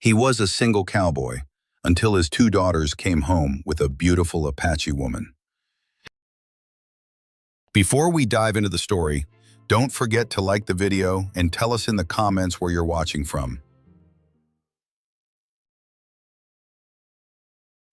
He was a single cowboy until his two daughters came home with a beautiful Apache woman. Before we dive into the story, don't forget to like the video and tell us in the comments where you're watching from.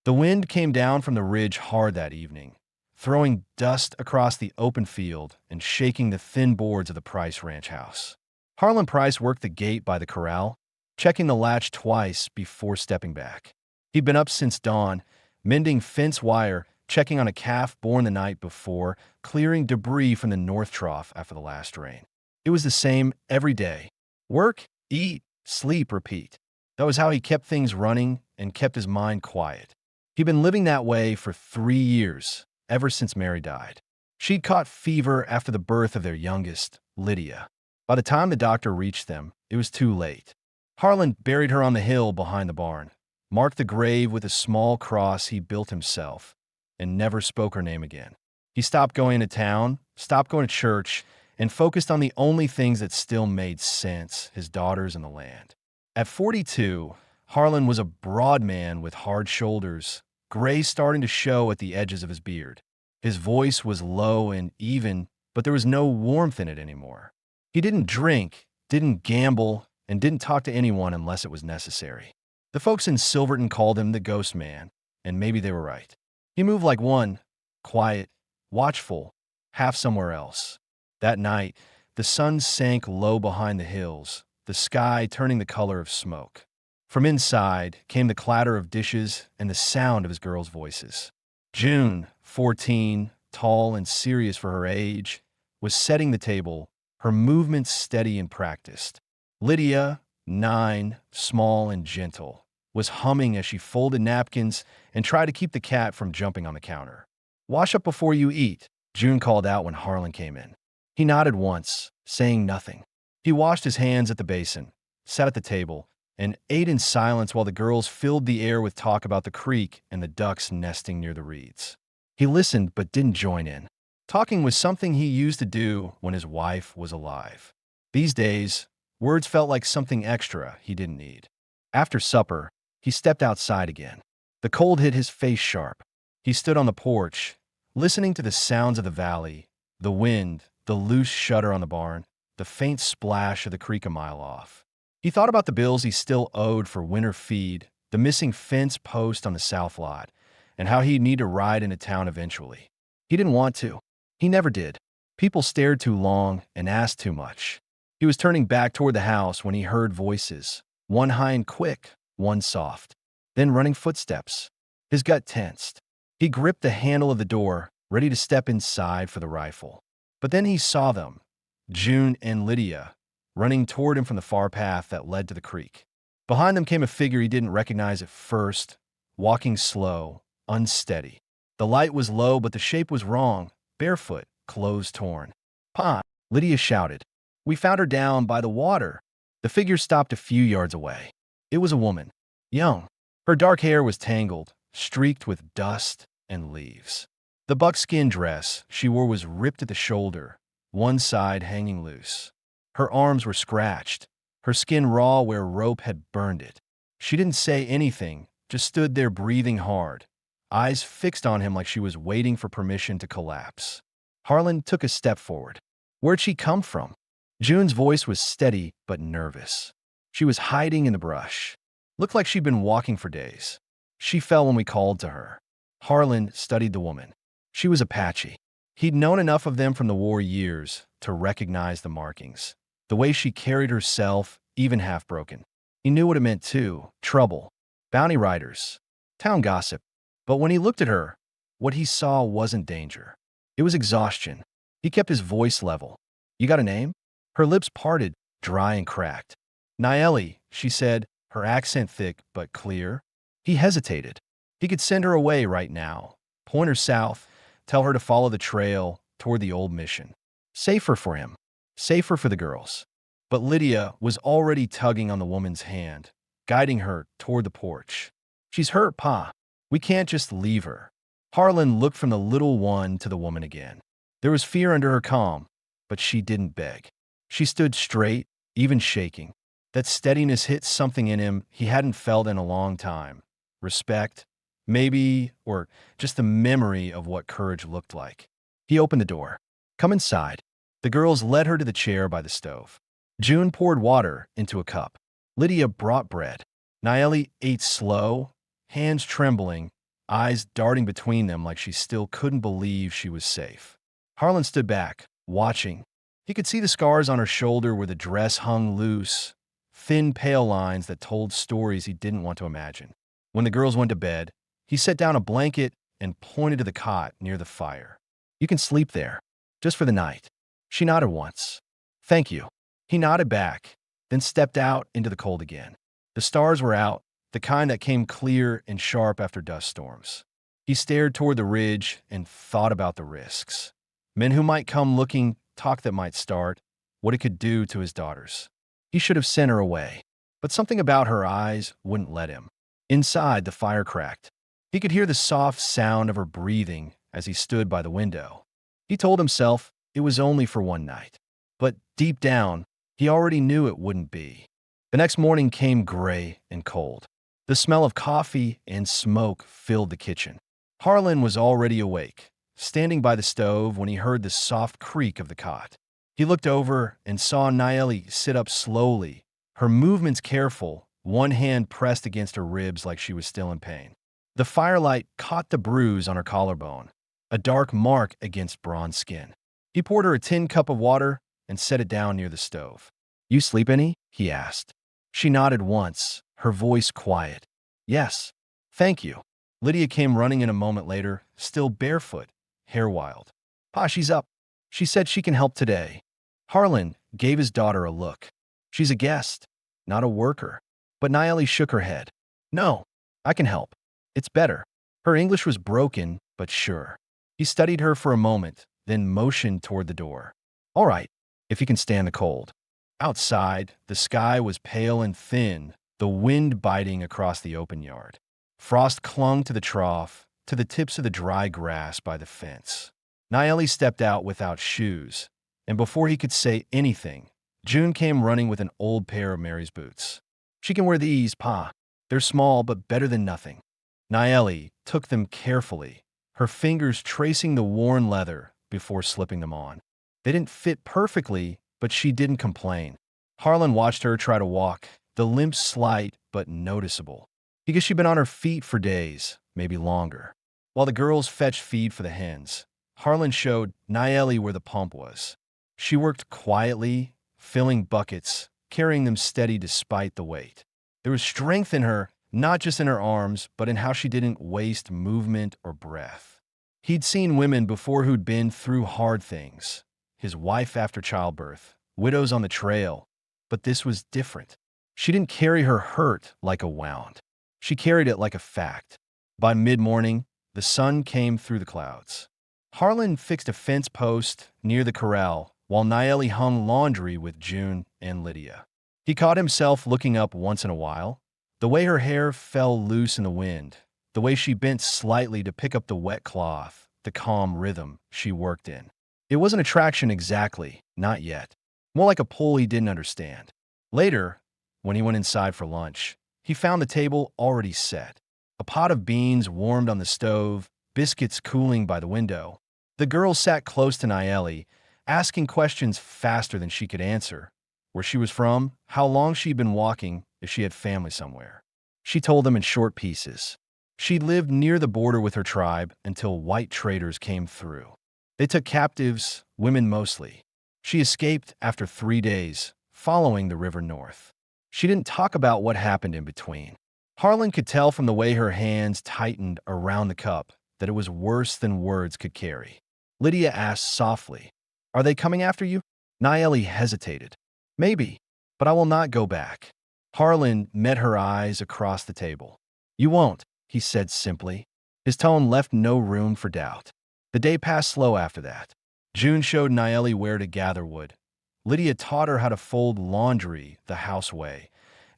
The wind came down from the ridge hard that evening, throwing dust across the open field and shaking the thin boards of the Price ranch house. Harlan Price worked the gate by the corral, checking the latch twice before stepping back. He'd been up since dawn, mending fence wire, checking on a calf born the night before, clearing debris from the north trough after the last rain. It was the same every day. Work, eat, sleep, repeat. That was how he kept things running and kept his mind quiet. He'd been living that way for 3 years, ever since Mary died. She'd caught fever after the birth of their youngest, Lydia. By the time the doctor reached them, it was too late. Harlan buried her on the hill behind the barn, marked the grave with a small cross he built himself, and never spoke her name again. He stopped going to town, stopped going to church, and focused on the only things that still made sense, his daughters and the land. At 42, Harlan was a broad man with hard shoulders, gray starting to show at the edges of his beard. His voice was low and even, but there was no warmth in it anymore. He didn't drink, didn't gamble, and didn't talk to anyone unless it was necessary. The folks in Silverton called him the Ghost Man, and maybe they were right. He moved like one, quiet, watchful, half somewhere else. That night, the sun sank low behind the hills, the sky turning the color of smoke. From inside came the clatter of dishes and the sound of his girls' voices. June, 14, tall and serious for her age, was setting the table, her movements steady and practiced. Lydia, 9, small and gentle, was humming as she folded napkins and tried to keep the cat from jumping on the counter. "Wash up before you eat," June called out when Harlan came in. He nodded once, saying nothing. He washed his hands at the basin, sat at the table, and ate in silence while the girls filled the air with talk about the creek and the ducks nesting near the reeds. He listened but didn't join in. Talking was something he used to do when his wife was alive. These days, words felt like something extra he didn't need. After supper, he stepped outside again. The cold hit his face sharp. He stood on the porch, listening to the sounds of the valley, the wind, the loose shutter on the barn, the faint splash of the creek a mile off. He thought about the bills he still owed for winter feed, the missing fence post on the south lot, and how he'd need to ride into town eventually. He didn't want to. He never did. People stared too long and asked too much. He was turning back toward the house when he heard voices, one high and quick, one soft, then running footsteps. His gut tensed. He gripped the handle of the door, ready to step inside for the rifle. But then he saw them, June and Lydia, running toward him from the far path that led to the creek. Behind them came a figure he didn't recognize at first, walking slow, unsteady. The light was low, but the shape was wrong, barefoot, clothes torn. "Pa," Lydia shouted. "We found her down by the water." The figure stopped a few yards away. It was a woman, young. Her dark hair was tangled, streaked with dust and leaves. The buckskin dress she wore was ripped at the shoulder, one side hanging loose. Her arms were scratched, her skin raw where rope had burned it. She didn't say anything, just stood there breathing hard, eyes fixed on him like she was waiting for permission to collapse. Harlan took a step forward. Where'd she come from? June's voice was steady but nervous. She was hiding in the brush. Looked like she'd been walking for days. She fell when we called to her. Harlan studied the woman. She was Apache. He'd known enough of them from the war years to recognize the markings. The way she carried herself, even half-broken. He knew what it meant too. Trouble. Bounty riders. Town gossip. But when he looked at her, what he saw wasn't danger. It was exhaustion. He kept his voice level. "You got a name?" Her lips parted, dry and cracked. "Naeli," she said, her accent thick but clear. He hesitated. He could send her away right now. Point her south, tell her to follow the trail toward the old mission. Safer for him. Safer for the girls. But Lydia was already tugging on the woman's hand, guiding her toward the porch. "She's hurt, Pa. We can't just leave her." Harlan looked from the little one to the woman again. There was fear under her calm, but she didn't beg. She stood straight, even shaking. That steadiness hit something in him he hadn't felt in a long time. Respect, maybe, or just the memory of what courage looked like. He opened the door. "Come inside." The girls led her to the chair by the stove. June poured water into a cup. Lydia brought bread. Naeli ate slow, hands trembling, eyes darting between them like she still couldn't believe she was safe. Harlan stood back, watching. He could see the scars on her shoulder where the dress hung loose, thin, pale lines that told stories he didn't want to imagine. When the girls went to bed, he set down a blanket and pointed to the cot near the fire. "You can sleep there, just for the night." She nodded once. "Thank you." He nodded back, then stepped out into the cold again. The stars were out, the kind that came clear and sharp after dust storms. He stared toward the ridge and thought about the risks. Men who might come looking, talk that might start, what it could do to his daughters. He should have sent her away, but something about her eyes wouldn't let him. Inside, the fire cracked. He could hear the soft sound of her breathing as he stood by the window. He told himself it was only for one night. But deep down, he already knew it wouldn't be. The next morning came gray and cold. The smell of coffee and smoke filled the kitchen. Harlan was already awake, standing by the stove when he heard the soft creak of the cot. He looked over and saw Naeli sit up slowly, her movements careful, one hand pressed against her ribs like she was still in pain. The firelight caught the bruise on her collarbone, a dark mark against bronze skin. He poured her a tin cup of water and set it down near the stove. "You sleep any?" he asked. She nodded once, her voice quiet. "Yes, thank you." Lydia came running in a moment later, still barefoot, hair wild. "Pa, she's up. She said she can help today." Harlan gave his daughter a look. "She's a guest, not a worker." But Naeli shook her head. "No, I can help. It's better." Her English was broken, but sure. He studied her for a moment, then motioned toward the door. "All right, if you can stand the cold." Outside, the sky was pale and thin, the wind biting across the open yard. Frost clung to the trough, to the tips of the dry grass by the fence. Naeli stepped out without shoes, and before he could say anything, June came running with an old pair of Mary's boots. "She can wear these, Pa. They're small, but better than nothing." Naeli took them carefully, her fingers tracing the worn leather before slipping them on. They didn't fit perfectly, but she didn't complain. Harlan watched her try to walk, the limp slight but noticeable. Because she'd been on her feet for days, maybe longer. While the girls fetched feed for the hens, Harlan showed Naeli where the pump was. She worked quietly, filling buckets, carrying them steady despite the weight. There was strength in her, not just in her arms, but in how she didn't waste movement or breath. He'd seen women before who'd been through hard things. His wife after childbirth, widows on the trail. But this was different. She didn't carry her hurt like a wound. She carried it like a fact. By mid-morning, the sun came through the clouds. Harlan fixed a fence post near the corral while Naeli hung laundry with June and Lydia. He caught himself looking up once in a while, the way her hair fell loose in the wind, the way she bent slightly to pick up the wet cloth, the calm rhythm she worked in. It wasn't attraction exactly, not yet. More like a pull he didn't understand. Later, when he went inside for lunch, he found the table already set. A pot of beans warmed on the stove, biscuits cooling by the window. The girl sat close to Naeli, asking questions faster than she could answer. Where she was from, how long she'd been walking, if she had family somewhere. She told them in short pieces. She'd lived near the border with her tribe until white traders came through. They took captives, women mostly. She escaped after 3 days, following the river north. She didn't talk about what happened in between. Harlan could tell from the way her hands tightened around the cup that it was worse than words could carry. Lydia asked softly, "Are they coming after you?" Naeli hesitated. "Maybe, but I will not go back." Harlan met her eyes across the table. "You won't," he said simply. His tone left no room for doubt. The day passed slow after that. June showed Naeli where to gather wood. Lydia taught her how to fold laundry the house way,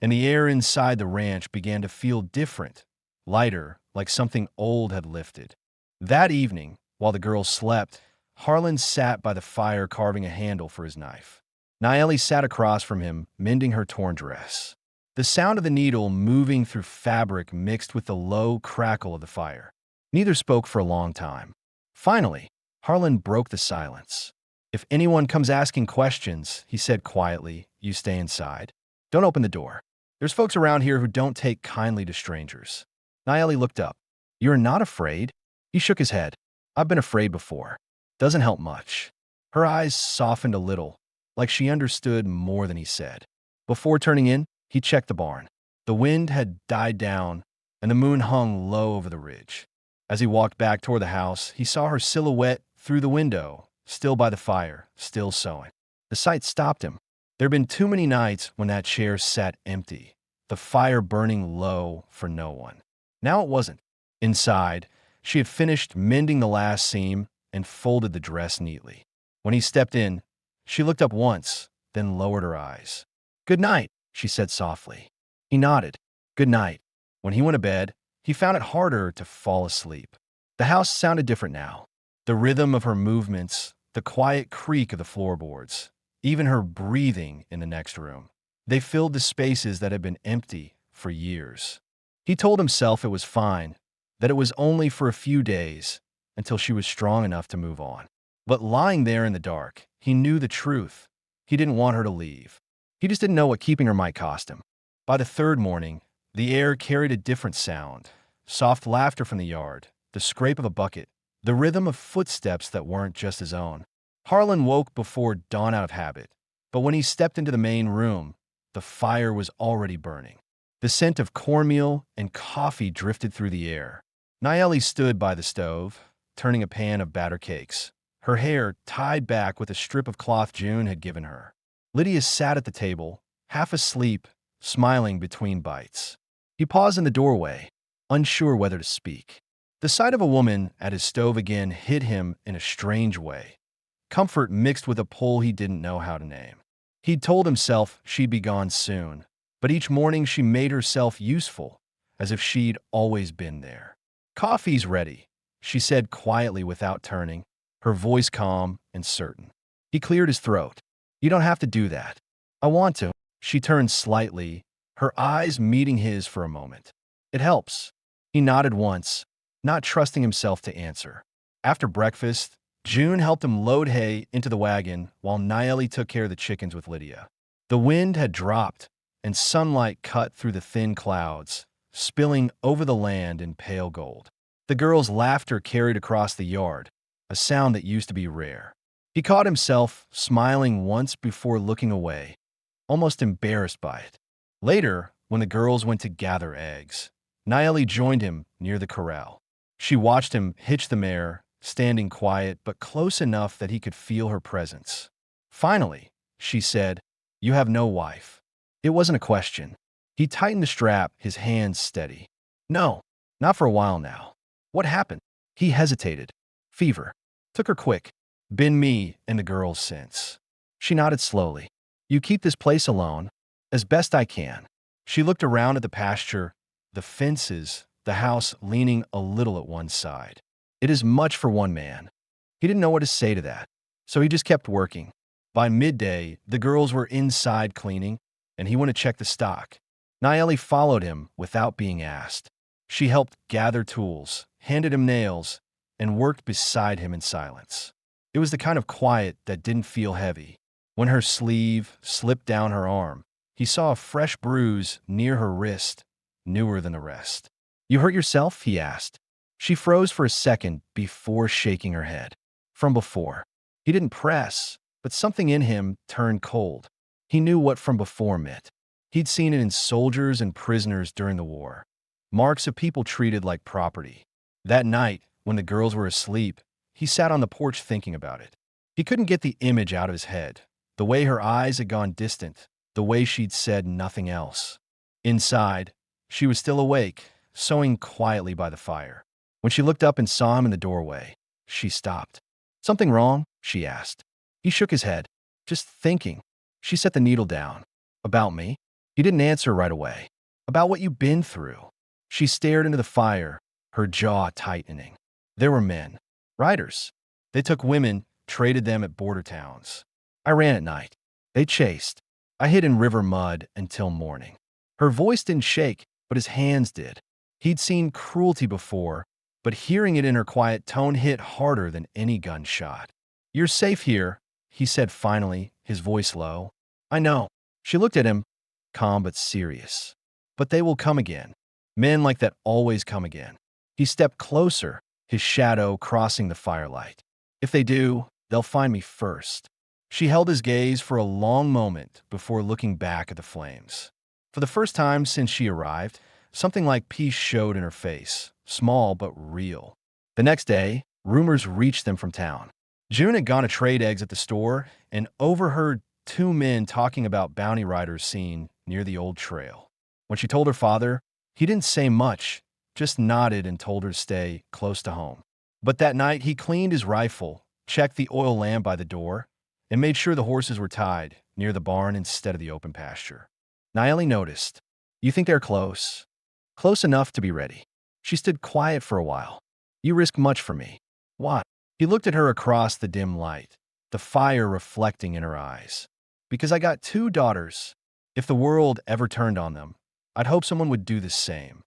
and the air inside the ranch began to feel different, lighter, like something old had lifted. That evening, while the girls slept, Harlan sat by the fire carving a handle for his knife. Nayeli sat across from him, mending her torn dress. The sound of the needle moving through fabric mixed with the low crackle of the fire. Neither spoke for a long time. Finally, Harlan broke the silence. "If anyone comes asking questions," he said quietly, "you stay inside. Don't open the door. There's folks around here who don't take kindly to strangers." Nayeli looked up. "You're not afraid?" He shook his head. "I've been afraid before. Doesn't help much." Her eyes softened a little, like she understood more than he said. Before turning in, he checked the barn. The wind had died down, and the moon hung low over the ridge. As he walked back toward the house, he saw her silhouette through the window, still by the fire, still sewing. The sight stopped him. There had been too many nights when that chair sat empty, the fire burning low for no one. Now it wasn't. Inside, she had finished mending the last seam and folded the dress neatly. When he stepped in, she looked up once, then lowered her eyes. "Good night," she said softly. He nodded. "Good night." When he went to bed, he found it harder to fall asleep. The house sounded different now. The rhythm of her movements, the quiet creak of the floorboards, even her breathing in the next room. They filled the spaces that had been empty for years. He told himself it was fine, that it was only for a few days, until she was strong enough to move on. But lying there in the dark, he knew the truth. He didn't want her to leave. He just didn't know what keeping her might cost him. By the third morning, the air carried a different sound. Soft laughter from the yard, the scrape of a bucket, the rhythm of footsteps that weren't just his own. Harlan woke before dawn out of habit, but when he stepped into the main room, the fire was already burning. The scent of cornmeal and coffee drifted through the air. Nayeli stood by the stove, turning a pan of batter cakes, her hair tied back with a strip of cloth June had given her. Lydia sat at the table, half asleep, smiling between bites. He paused in the doorway, unsure whether to speak. The sight of a woman at his stove again hit him in a strange way. Comfort mixed with a pull he didn't know how to name. He'd told himself she'd be gone soon, but each morning she made herself useful, as if she'd always been there. "Coffee's ready," she said quietly without turning, her voice calm and certain. He cleared his throat. "You don't have to do that." "I want to." She turned slightly, her eyes meeting his for a moment. "It helps." He nodded once, not trusting himself to answer. After breakfast, June helped him load hay into the wagon while Nayeli took care of the chickens with Lydia. The wind had dropped, and sunlight cut through the thin clouds, spilling over the land in pale gold. The girls' laughter carried across the yard, a sound that used to be rare. He caught himself smiling once before looking away, almost embarrassed by it. Later, when the girls went to gather eggs, Nayeli joined him near the corral. She watched him hitch the mare, standing quiet but close enough that he could feel her presence. Finally, she said, "You have no wife." It wasn't a question. He tightened the strap, his hands steady. "No, not for a while now." "What happened?" He hesitated. "Fever. Took her quick. Been me and the girls since." She nodded slowly. "You keep this place alone?" "As best I can." She looked around at the pasture, the fences, the house leaning a little at one side. "It is much for one man." He didn't know what to say to that, so he just kept working. By midday, the girls were inside cleaning, and he went to check the stock. Nayeli followed him without being asked. She helped gather tools, handed him nails, and worked beside him in silence. It was the kind of quiet that didn't feel heavy. When her sleeve slipped down her arm, he saw a fresh bruise near her wrist, newer than the rest. "You hurt yourself?" he asked. She froze for a second before shaking her head. "From before." He didn't press, but something in him turned cold. He knew what from before meant. He'd seen it in soldiers and prisoners during the war. Marks of people treated like property. That night, when the girls were asleep, he sat on the porch thinking about it. He couldn't get the image out of his head. The way her eyes had gone distant, the way she'd said nothing else. Inside, she was still awake, sewing quietly by the fire. When she looked up and saw him in the doorway, she stopped. "Something wrong?" she asked. He shook his head. "Just thinking." She set the needle down. "About me?" He didn't answer right away. "About what you've been through." She stared into the fire, her jaw tightening. There were men. Riders. They took women, traded them at border towns. "I ran at night." They chased. I hid in river mud until morning. Her voice didn't shake, but his hands did. He'd seen cruelty before, but hearing it in her quiet tone hit harder than any gunshot. You're safe here, he said finally, his voice low. I know. She looked at him, calm but serious. But they will come again. Men like that always come again. He stepped closer, his shadow crossing the firelight. If they do, they'll find me first. She held his gaze for a long moment before looking back at the flames. For the first time since she arrived, something like peace showed in her face, small but real. The next day, rumors reached them from town. June had gone to trade eggs at the store and overheard two men talking about bounty riders seen near the old trail. When she told her father, he didn't say much, just nodded and told her to stay close to home. But that night, he cleaned his rifle, checked the oil lamp by the door, and made sure the horses were tied near the barn instead of the open pasture. Naeli noticed. You think they're close? Close enough to be ready. She stood quiet for a while. You risk much for me. What? He looked at her across the dim light, the fire reflecting in her eyes. Because I got two daughters. If the world ever turned on them, I'd hope someone would do the same.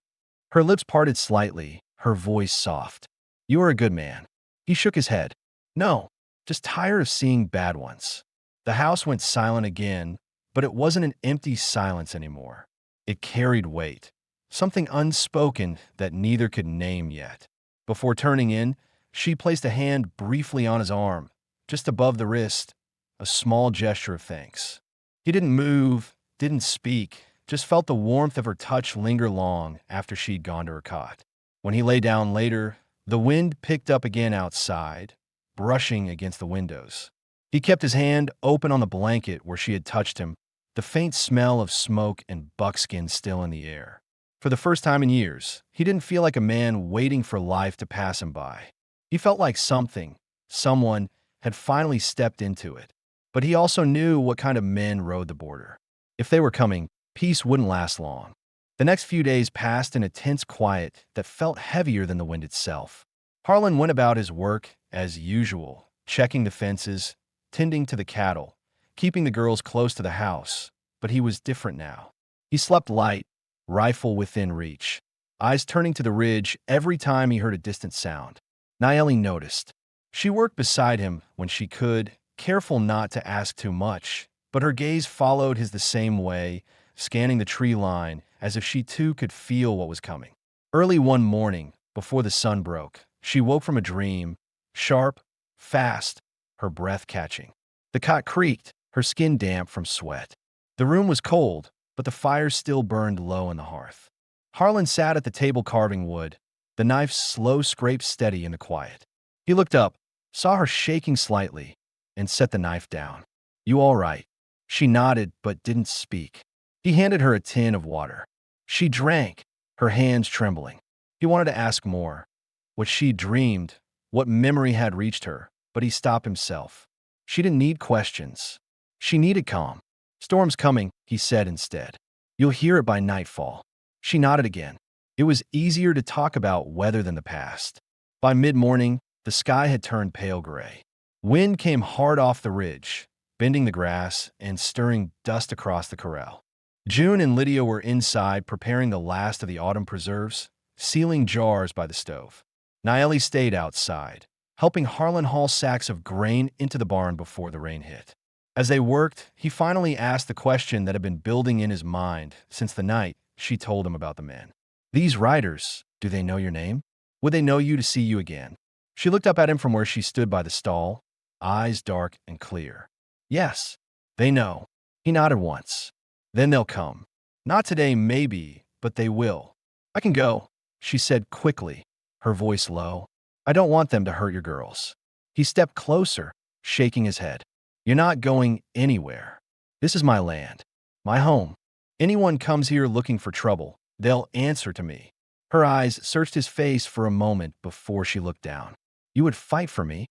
Her lips parted slightly, her voice soft. You are a good man. He shook his head. No, just tired of seeing bad ones. The house went silent again, but it wasn't an empty silence anymore. It carried weight, something unspoken that neither could name yet. Before turning in, she placed a hand briefly on his arm, just above the wrist, a small gesture of thanks. He didn't move, didn't speak, just felt the warmth of her touch linger long after she'd gone to her cot. When he lay down later, the wind picked up again outside, brushing against the windows. He kept his hand open on the blanket where she had touched him, the faint smell of smoke and buckskin still in the air. For the first time in years, he didn't feel like a man waiting for life to pass him by. He felt like someone, had finally stepped into it. But he also knew what kind of men rode the border. If they were coming, peace wouldn't last long. The next few days passed in a tense quiet that felt heavier than the wind itself. Harlan went about his work as usual, checking the fences, tending to the cattle, keeping the girls close to the house, but he was different now. He slept light, rifle within reach, eyes turning to the ridge every time he heard a distant sound. Naeli noticed. She worked beside him when she could, careful not to ask too much, but her gaze followed his the same way, scanning the tree line as if she too could feel what was coming. Early one morning, before the sun broke, she woke from a dream, sharp, fast, her breath catching. The cot creaked, her skin damp from sweat. The room was cold, but the fire still burned low on the hearth. Harlan sat at the table carving wood, the knife's slow scrape steady in the quiet. He looked up, saw her shaking slightly, and set the knife down. You all right? She nodded but didn't speak. He handed her a tin of water. She drank, her hands trembling. He wanted to ask more. What she dreamed, what memory had reached her, but he stopped himself. She didn't need questions. She needed calm. Storm's coming, he said instead. You'll hear it by nightfall. She nodded again. It was easier to talk about weather than the past. By mid-morning, the sky had turned pale gray. Wind came hard off the ridge, bending the grass and stirring dust across the corral. June and Lydia were inside preparing the last of the autumn preserves, sealing jars by the stove. Naeli stayed outside, helping Harlan haul sacks of grain into the barn before the rain hit. As they worked, he finally asked the question that had been building in his mind since the night she told him about the men. These riders, do they know your name? Would they know you to see you again? She looked up at him from where she stood by the stall, eyes dark and clear. Yes, they know. He nodded once. Then they'll come. Not today, maybe, but they will. I can go, she said quickly, her voice low. I don't want them to hurt your girls. He stepped closer, shaking his head. You're not going anywhere. This is my land, my home. Anyone comes here looking for trouble, they'll answer to me. Her eyes searched his face for a moment before she looked down. You would fight for me?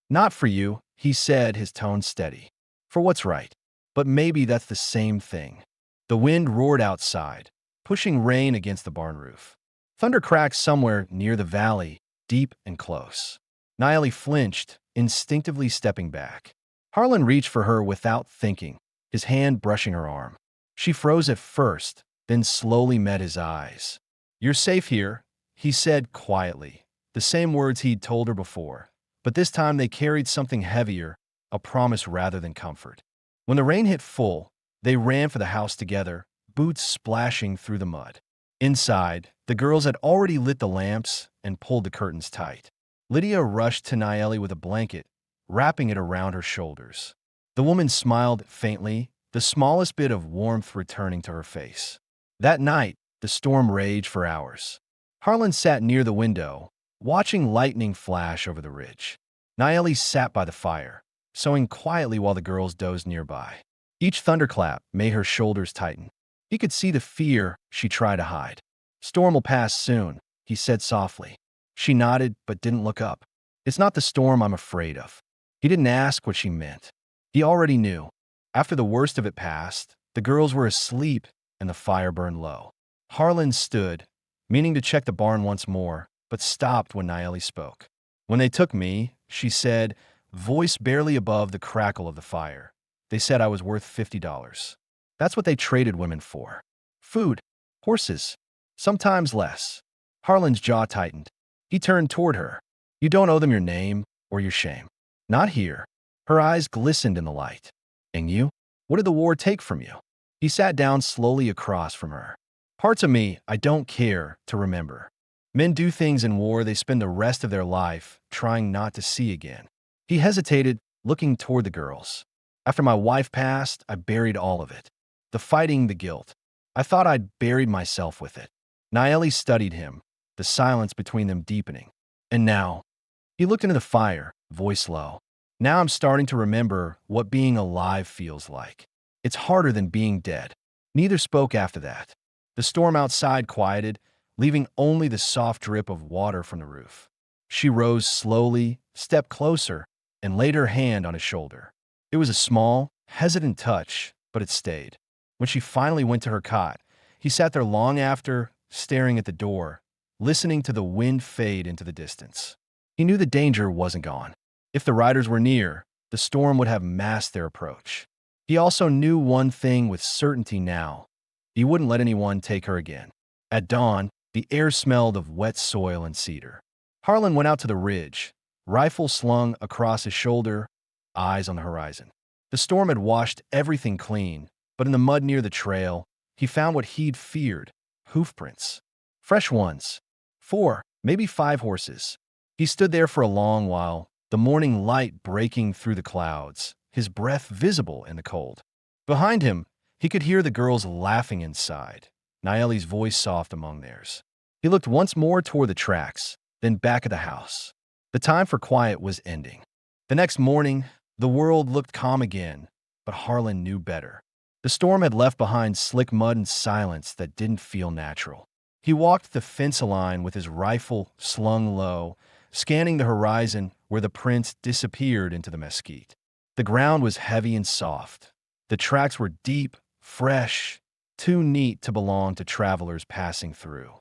Not for you, he said, his tone steady. For what's right. But maybe that's the same thing. The wind roared outside, pushing rain against the barn roof. Thunder cracked somewhere near the valley, deep and close. Naeli flinched, instinctively stepping back. Harlan reached for her without thinking, his hand brushing her arm. She froze at first, then slowly met his eyes. "You're safe here," he said quietly, the same words he'd told her before. But this time they carried something heavier, a promise rather than comfort. When the rain hit full, they ran for the house together, boots splashing through the mud. Inside, the girls had already lit the lamps and pulled the curtains tight. Lydia rushed to Nayeli with a blanket, wrapping it around her shoulders. The woman smiled faintly, the smallest bit of warmth returning to her face. That night, the storm raged for hours. Harlan sat near the window, watching lightning flash over the ridge. Nayeli sat by the fire, sewing quietly while the girls dozed nearby. Each thunderclap made her shoulders tighten. He could see the fear she tried to hide. "Storm will pass soon," he said softly. She nodded but didn't look up. "It's not the storm I'm afraid of." He didn't ask what she meant. He already knew. After the worst of it passed, the girls were asleep and the fire burned low. Harlan stood, meaning to check the barn once more, but stopped when Nayeli spoke. "When they took me," she said, voice barely above the crackle of the fire, "they said I was worth $50. That's what they traded women for. Food, horses, sometimes less." Harlan's jaw tightened. He turned toward her. "You don't owe them your name or your shame." "Not here." Her eyes glistened in the light. "And you? What did the war take from you?" He sat down slowly across from her. "Parts of me I don't care to remember. Men do things in war they spend the rest of their life trying not to see again." He hesitated, looking toward the girls. "After my wife passed, I buried all of it. The fighting, the guilt. I thought I'd buried myself with it." Nayeli studied him, the silence between them deepening. "And now?" He looked into the fire, voice low. "Now I'm starting to remember what being alive feels like. It's harder than being dead." Neither spoke after that. The storm outside quieted, leaving only the soft drip of water from the roof. She rose slowly, stepped closer, and laid her hand on his shoulder. It was a small, hesitant touch, but it stayed. When she finally went to her cot, he sat there long after, staring at the door, listening to the wind fade into the distance. He knew the danger wasn't gone. If the riders were near, the storm would have masked their approach. He also knew one thing with certainty now. He wouldn't let anyone take her again. At dawn, the air smelled of wet soil and cedar. Harlan went out to the ridge, rifle slung across his shoulder, eyes on the horizon. The storm had washed everything clean, but in the mud near the trail, he found what he'd feared: hoof prints. Fresh ones. 4, maybe 5 horses. He stood there for a long while, the morning light breaking through the clouds, his breath visible in the cold. Behind him, he could hear the girls laughing inside, Nayeli's voice soft among theirs. He looked once more toward the tracks, then back at the house. The time for quiet was ending. The next morning, the world looked calm again, but Harlan knew better. The storm had left behind slick mud and silence that didn't feel natural. He walked the fence line with his rifle slung low, scanning the horizon where the prints disappeared into the mesquite. The ground was heavy and soft. The tracks were deep, fresh, too neat to belong to travelers passing through.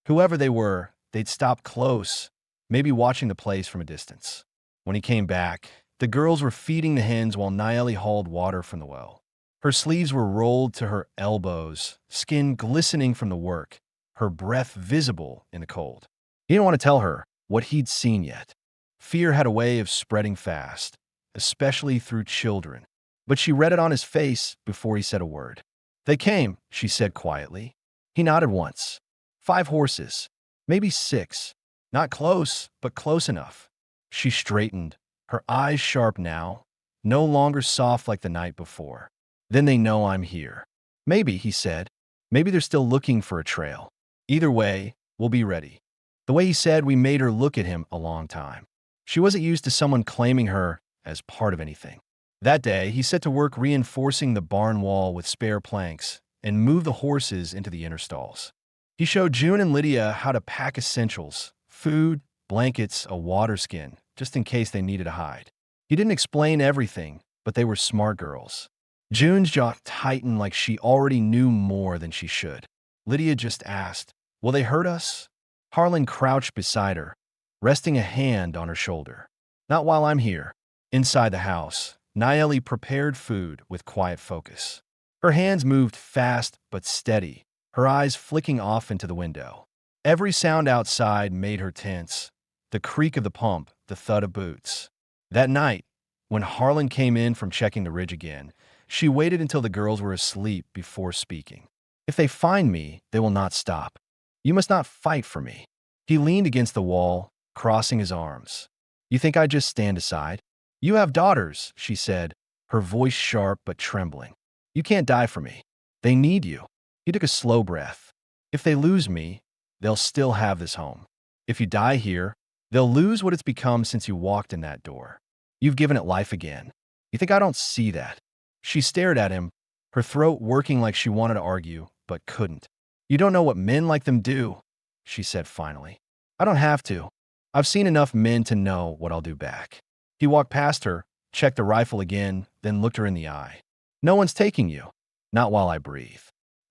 Whoever they were, they'd stopped close, maybe watching the place from a distance. When he came back, the girls were feeding the hens while Nayeli hauled water from the well. Her sleeves were rolled to her elbows, skin glistening from the work, her breath visible in the cold. He didn't want to tell her what he'd seen yet. Fear had a way of spreading fast, especially through children, but she read it on his face before he said a word. "They came," she said quietly. He nodded once. 5 horses, maybe 6. Not close, but close enough. She straightened, her eyes sharp now, no longer soft like the night before. "Then they know I'm here." "Maybe," he said. "Maybe they're still looking for a trail. Either way, we'll be ready." The way he said we made her look at him a long time. She wasn't used to someone claiming her as part of anything. That day, he set to work reinforcing the barn wall with spare planks and moved the horses into the inner stalls. He showed June and Lydia how to pack essentials: food, blankets, a water skin, just in case they needed a hide. He didn't explain everything, but they were smart girls. June's jaw tightened like she already knew more than she should. Lydia just asked, "Will they hurt us?" Harlan crouched beside her, resting a hand on her shoulder. "Not while I'm here." Inside the house, Naeli prepared food with quiet focus. Her hands moved fast but steady, her eyes flicking off into the window. Every sound outside made her tense. The creak of the pump, the thud of boots. That night, when Harlan came in from checking the ridge again, she waited until the girls were asleep before speaking. If they find me, they will not stop. You must not fight for me. He leaned against the wall, crossing his arms. You think I just stand aside? You have daughters, she said, her voice sharp but trembling. You can't die for me. They need you. He took a slow breath. If they lose me, they'll still have this home. If you die here, they'll lose what it's become since you walked in that door. You've given it life again. You think I don't see that? She stared at him, her throat working like she wanted to argue, but couldn't. You don't know what men like them do, she said finally. I don't have to. I've seen enough men to know what I'll do back. He walked past her, checked the rifle again, then looked her in the eye. No one's taking you. Not while I breathe.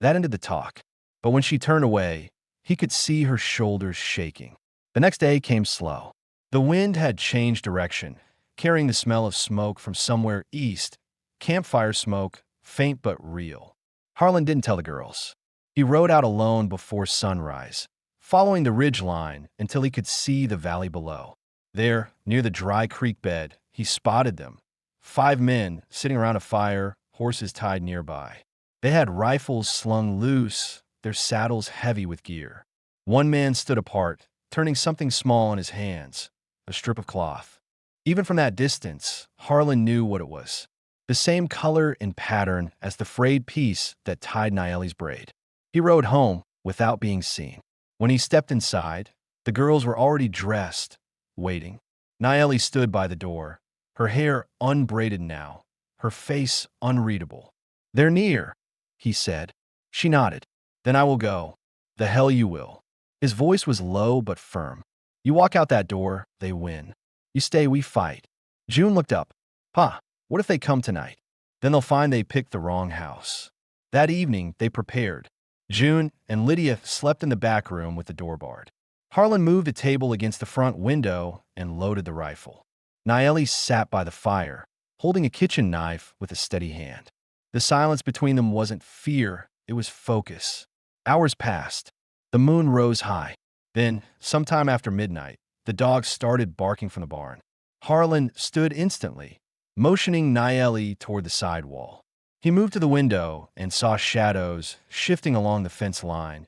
That ended the talk. But when she turned away, he could see her shoulders shaking. The next day came slow. The wind had changed direction, carrying the smell of smoke from somewhere east. Campfire smoke, faint but real. Harlan didn't tell the girls. He rode out alone before sunrise, following the ridge line until he could see the valley below. There, near the dry creek bed, he spotted them. 5 men sitting around a fire, horses tied nearby. They had rifles slung loose, their saddles heavy with gear. One man stood apart, turning something small in his hands, a strip of cloth. Even from that distance, Harlan knew what it was. The same color and pattern as the frayed piece that tied Naeli's braid. He rode home without being seen. When he stepped inside, the girls were already dressed, waiting. Naeli stood by the door, her hair unbraided now, her face unreadable. They're near, he said. She nodded. Then I will go. The hell you will. His voice was low but firm. You walk out that door, they win. You stay, we fight. June looked up. Pa, what if they come tonight? Then they'll find they picked the wrong house. That evening, they prepared. June and Lydia slept in the back room with the door barred. Harlan moved a table against the front window and loaded the rifle. Naeli sat by the fire, holding a kitchen knife with a steady hand. The silence between them wasn't fear, it was focus. Hours passed. The moon rose high. Then, sometime after midnight, the dogs started barking from the barn. Harlan stood instantly, motioning Naeli toward the side wall. He moved to the window and saw shadows shifting along the fence line.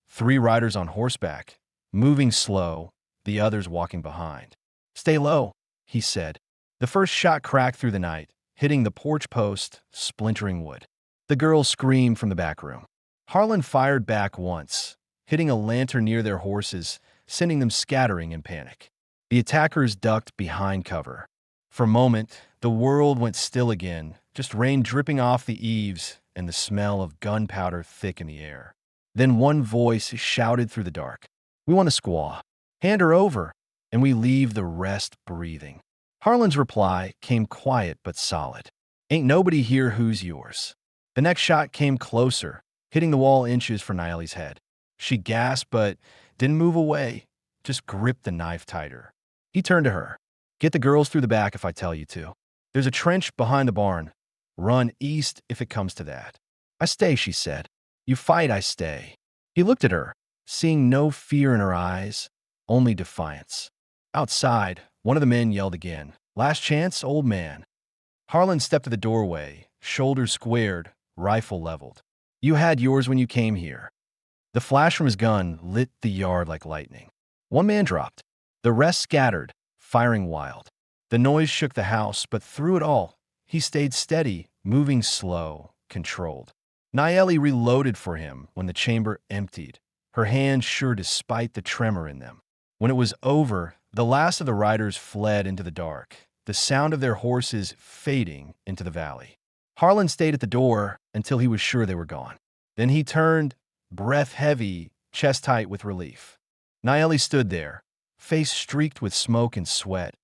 3 riders on horseback, moving slow, the others walking behind. Stay low, he said. The first shot cracked through the night, hitting the porch post, splintering wood. The girls screamed from the back room. Harlan fired back once, hitting a lantern near their horses, sending them scattering in panic. The attackers ducked behind cover. For a moment, the world went still again, just rain dripping off the eaves and the smell of gunpowder thick in the air. Then one voice shouted through the dark. We want a squaw. Hand her over, and we leave the rest breathing. Harlan's reply came quiet but solid. Ain't nobody here who's yours. The next shot came closer, hitting the wall inches from Naeli's head. She gasped but didn't move away, just gripped the knife tighter. He turned to her. Get the girls through the back if I tell you to. There's a trench behind the barn. Run east if it comes to that. I stay, she said. You fight, I stay. He looked at her, seeing no fear in her eyes, only defiance. Outside, one of the men yelled again. Last chance, old man. Harlan stepped to the doorway, shoulders squared, rifle leveled. You had yours when you came here. The flash from his gun lit the yard like lightning. One man dropped. The rest scattered, firing wild. The noise shook the house, but through it all, he stayed steady, moving slow, controlled. Naeli reloaded for him when the chamber emptied, her hands sure despite the tremor in them. When it was over, the last of the riders fled into the dark, the sound of their horses fading into the valley. Harlan stayed at the door until he was sure they were gone. Then he turned, breath heavy, chest tight with relief. Naeli stood there, face streaked with smoke and sweat,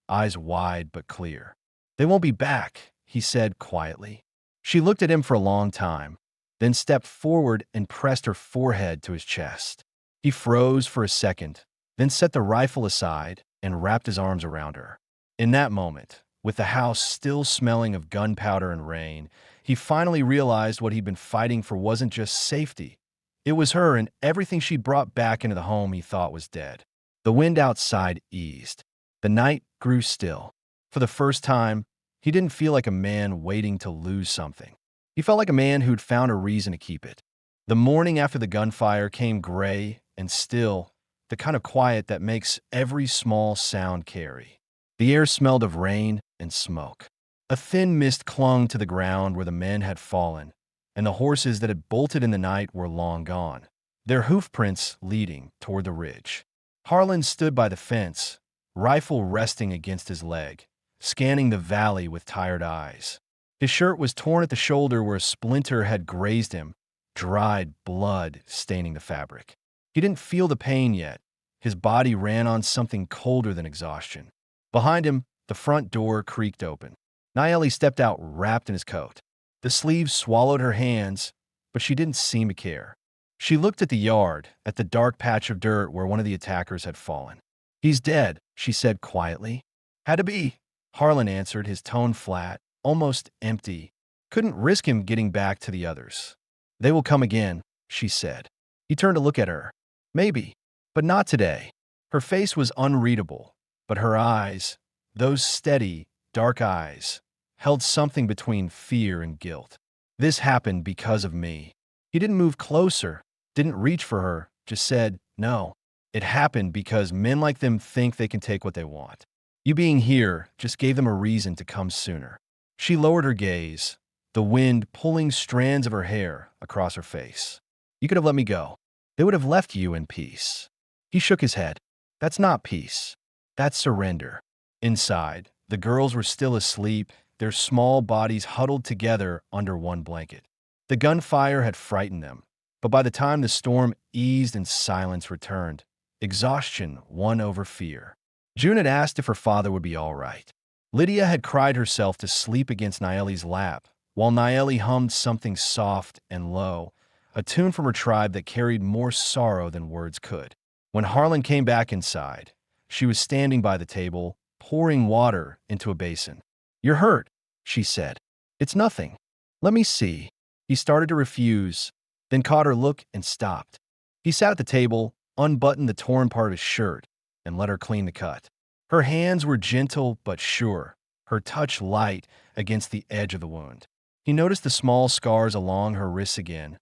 eyes wide but clear. They won't be back, he said quietly. She looked at him for a long time, then stepped forward and pressed her forehead to his chest. He froze for a second, then set the rifle aside and wrapped his arms around her. In that moment, With the house still smelling of gunpowder and rain, he finally realized what he'd been fighting for wasn't just safety. It was her and everything she'd brought back into the home he thought was dead. The wind outside eased. The night grew still. For the first time, he didn't feel like a man waiting to lose something. He felt like a man who'd found a reason to keep it. The morning after the gunfire came gray and still, the kind of quiet that makes every small sound carry. The air smelled of rain and smoke. A thin mist clung to the ground where the men had fallen, and the horses that had bolted in the night were long gone, their hoof prints leading toward the ridge. Harlan stood by the fence, rifle resting against his leg, scanning the valley with tired eyes. His shirt was torn at the shoulder where a splinter had grazed him, dried blood staining the fabric. He didn't feel the pain yet. His body ran on something colder than exhaustion. Behind him, the front door creaked open. Nayeli stepped out wrapped in his coat. The sleeves swallowed her hands, but she didn't seem to care. She looked at the yard, at the dark patch of dirt where one of the attackers had fallen. "He's dead," she said quietly. "Had to be," Harlan answered, his tone flat, almost empty. Couldn't risk him getting back to the others. "They will come again," she said. He turned to look at her. "Maybe, but not today." Her face was unreadable, but her eyes, those steady, dark eyes, held something between fear and guilt. "This happened because of me." He didn't move closer, didn't reach for her, just said, "No. It happened because men like them think they can take what they want. You being here just gave them a reason to come sooner." She lowered her gaze, the wind pulling strands of her hair across her face. "You could have let me go. They would have left you in peace." He shook his head. "That's not peace. That's surrender." Inside, the girls were still asleep, their small bodies huddled together under one blanket. The gunfire had frightened them, but by the time the storm eased and silence returned, exhaustion won over fear. June had asked if her father would be all right. Lydia had cried herself to sleep against Nayeli's lap, while Nayeli hummed something soft and low, a tune from her tribe that carried more sorrow than words could. When Harlan came back inside, she was standing by the table, pouring water into a basin. "You're hurt," she said. "It's nothing." "Let me see." He started to refuse, then caught her look and stopped. He sat at the table, unbuttoned the torn part of his shirt, and let her clean the cut. Her hands were gentle but sure, her touch light against the edge of the wound. He noticed the small scars along her wrists again,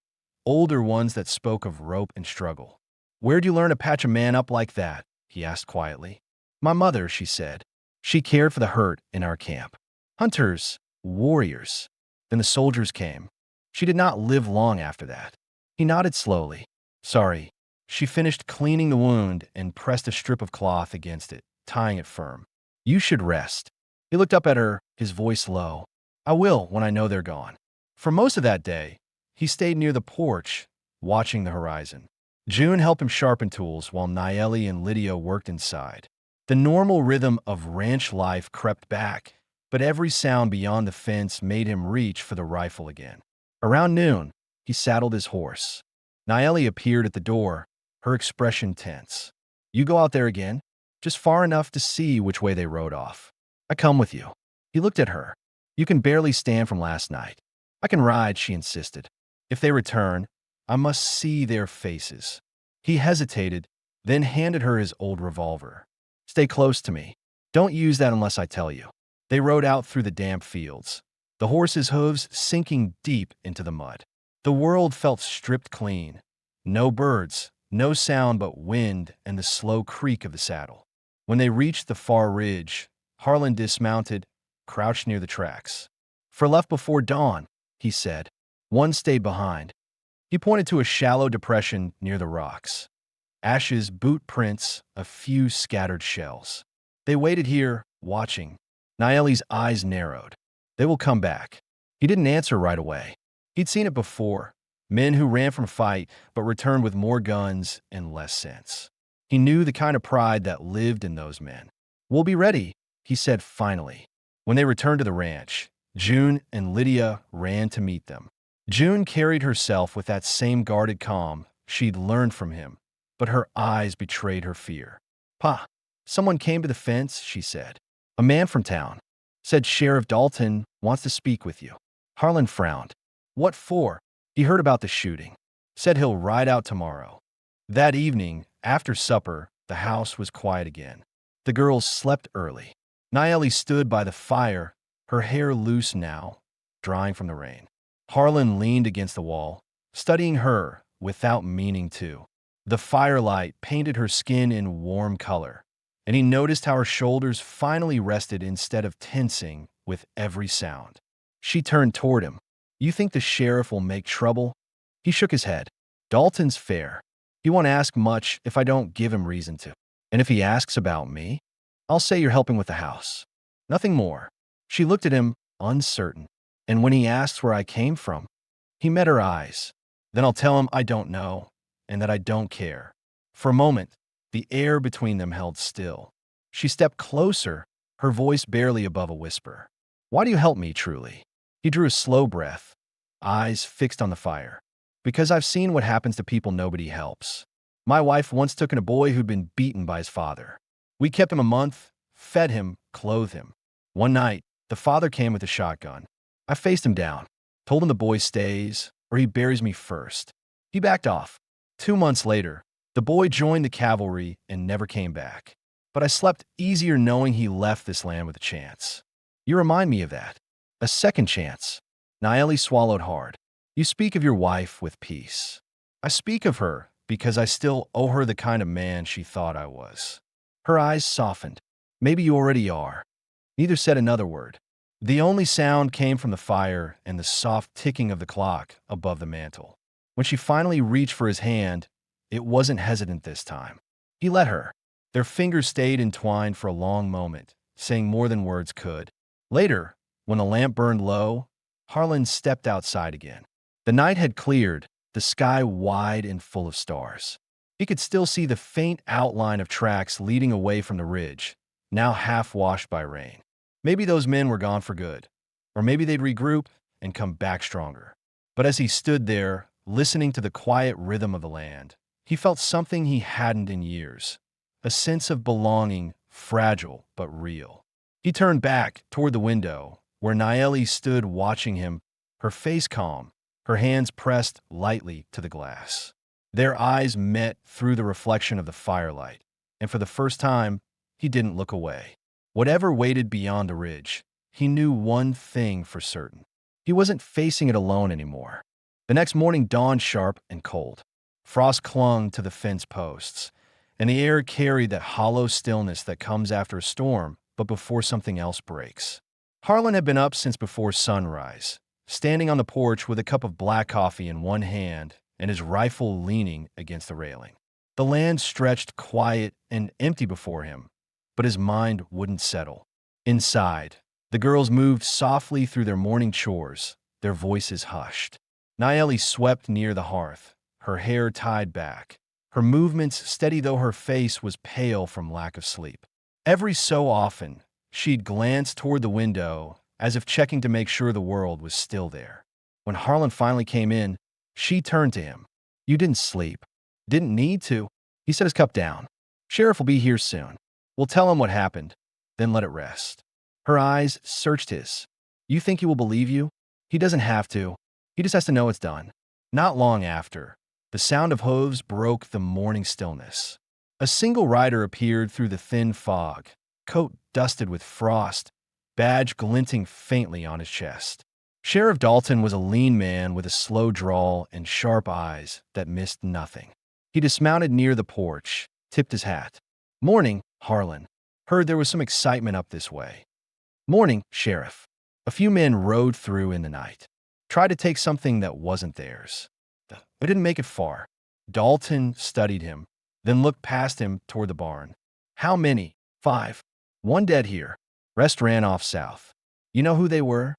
older ones that spoke of rope and struggle. "Where'd you learn to patch a man up like that?" he asked quietly. "My mother," she said. "She cared for the hurt in our camp. Hunters, warriors." Then the soldiers came. She did not live long after that. He nodded slowly. "Sorry." She finished cleaning the wound and pressed a strip of cloth against it, tying it firm. "You should rest." He looked up at her, his voice low. "I will when I know they're gone." For most of that day, he stayed near the porch, watching the horizon. June helped him sharpen tools while Nayeli and Lydia worked inside. The normal rhythm of ranch life crept back, but every sound beyond the fence made him reach for the rifle again. Around noon, he saddled his horse. Nayeli appeared at the door, her expression tense. "You go out there again? Just far enough to see which way they rode off. I come with you." He looked at her. "You can barely stand from last night." "I can ride," she insisted. "If they return, I must see their faces." He hesitated, then handed her his old revolver. "Stay close to me. Don't use that unless I tell you." They rode out through the damp fields, the horses' hooves sinking deep into the mud. The world felt stripped clean. No birds, no sound but wind and the slow creak of the saddle. When they reached the far ridge, Harlan dismounted, crouched near the tracks. "For left before dawn," he said. "One stayed behind." He pointed to a shallow depression near the rocks. Ashes, boot prints, a few scattered shells. They waited here, watching. Nayeli's eyes narrowed. "They will come back." He didn't answer right away. He'd seen it before. Men who ran from fight but returned with more guns and less sense. He knew the kind of pride that lived in those men. "We'll be ready," he said finally. When they returned to the ranch, June and Lydia ran to meet them. June carried herself with that same guarded calm she'd learned from him, but her eyes betrayed her fear. "Pa, someone came to the fence," she said. "A man from town." Said Sheriff Dalton wants to speak with you. Harlan frowned. What for? He heard about the shooting. Said he'll ride out tomorrow. That evening, after supper, the house was quiet again. The girls slept early. Nayeli stood by the fire, her hair loose now, drying from the rain. Harlan leaned against the wall, studying her without meaning to. The firelight painted her skin in warm color, and he noticed how her shoulders finally rested instead of tensing with every sound. She turned toward him. You think the sheriff will make trouble? He shook his head. Dalton's fair. He won't ask much if I don't give him reason to. And if he asks about me, I'll say you're helping with the house. Nothing more. She looked at him, uncertain. And when he asks where I came from, he met her eyes. Then I'll tell him I don't know and that I don't care. For a moment, the air between them held still. She stepped closer, her voice barely above a whisper. Why do you help me, truly? He drew a slow breath, eyes fixed on the fire. Because I've seen what happens to people nobody helps. My wife once took in a boy who'd been beaten by his father. We kept him a month, fed him, clothed him. One night, the father came with a shotgun. I faced him down, told him the boy stays, or he buries me first. He backed off. 2 months later, the boy joined the cavalry and never came back. But I slept easier knowing he left this land with a chance. You remind me of that. A second chance. Nayeli swallowed hard. You speak of your wife with peace. I speak of her because I still owe her the kind of man she thought I was. Her eyes softened. Maybe you already are. Neither said another word. The only sound came from the fire and the soft ticking of the clock above the mantel. When she finally reached for his hand, it wasn't hesitant this time. He let her. Their fingers stayed entwined for a long moment, saying more than words could. Later, when the lamp burned low, Harlan stepped outside again. The night had cleared, the sky wide and full of stars. He could still see the faint outline of tracks leading away from the ridge, now half washed by rain. Maybe those men were gone for good, or maybe they'd regroup and come back stronger. But as he stood there, listening to the quiet rhythm of the land, he felt something he hadn't in years, a sense of belonging, fragile but real. He turned back toward the window, where Nayeli stood watching him, her face calm, her hands pressed lightly to the glass. Their eyes met through the reflection of the firelight, and for the first time, he didn't look away. Whatever waited beyond the ridge, he knew one thing for certain. He wasn't facing it alone anymore. The next morning dawned sharp and cold. Frost clung to the fence posts, and the air carried that hollow stillness that comes after a storm, but before something else breaks. Harlan had been up since before sunrise, standing on the porch with a cup of black coffee in one hand and his rifle leaning against the railing. The land stretched quiet and empty before him, but his mind wouldn't settle. Inside, the girls moved softly through their morning chores, their voices hushed. Nayeli swept near the hearth, her hair tied back, her movements steady though her face was pale from lack of sleep. Every so often, she'd glance toward the window as if checking to make sure the world was still there. When Harlan finally came in, she turned to him. You didn't sleep. Didn't need to. He set his cup down. Sheriff will be here soon. We'll tell him what happened, then let it rest. Her eyes searched his. You think he will believe you? He doesn't have to. He just has to know it's done. Not long after, the sound of hooves broke the morning stillness. A single rider appeared through the thin fog, coat dusted with frost, badge glinting faintly on his chest. Sheriff Dalton was a lean man with a slow drawl and sharp eyes that missed nothing. He dismounted near the porch, tipped his hat. Morning, Harlan. Heard there was some excitement up this way. Morning, Sheriff. A few men rode through in the night. Tried to take something that wasn't theirs. They didn't make it far. Dalton studied him, then looked past him toward the barn. How many? 5. One dead here. Rest ran off south. You know who they were?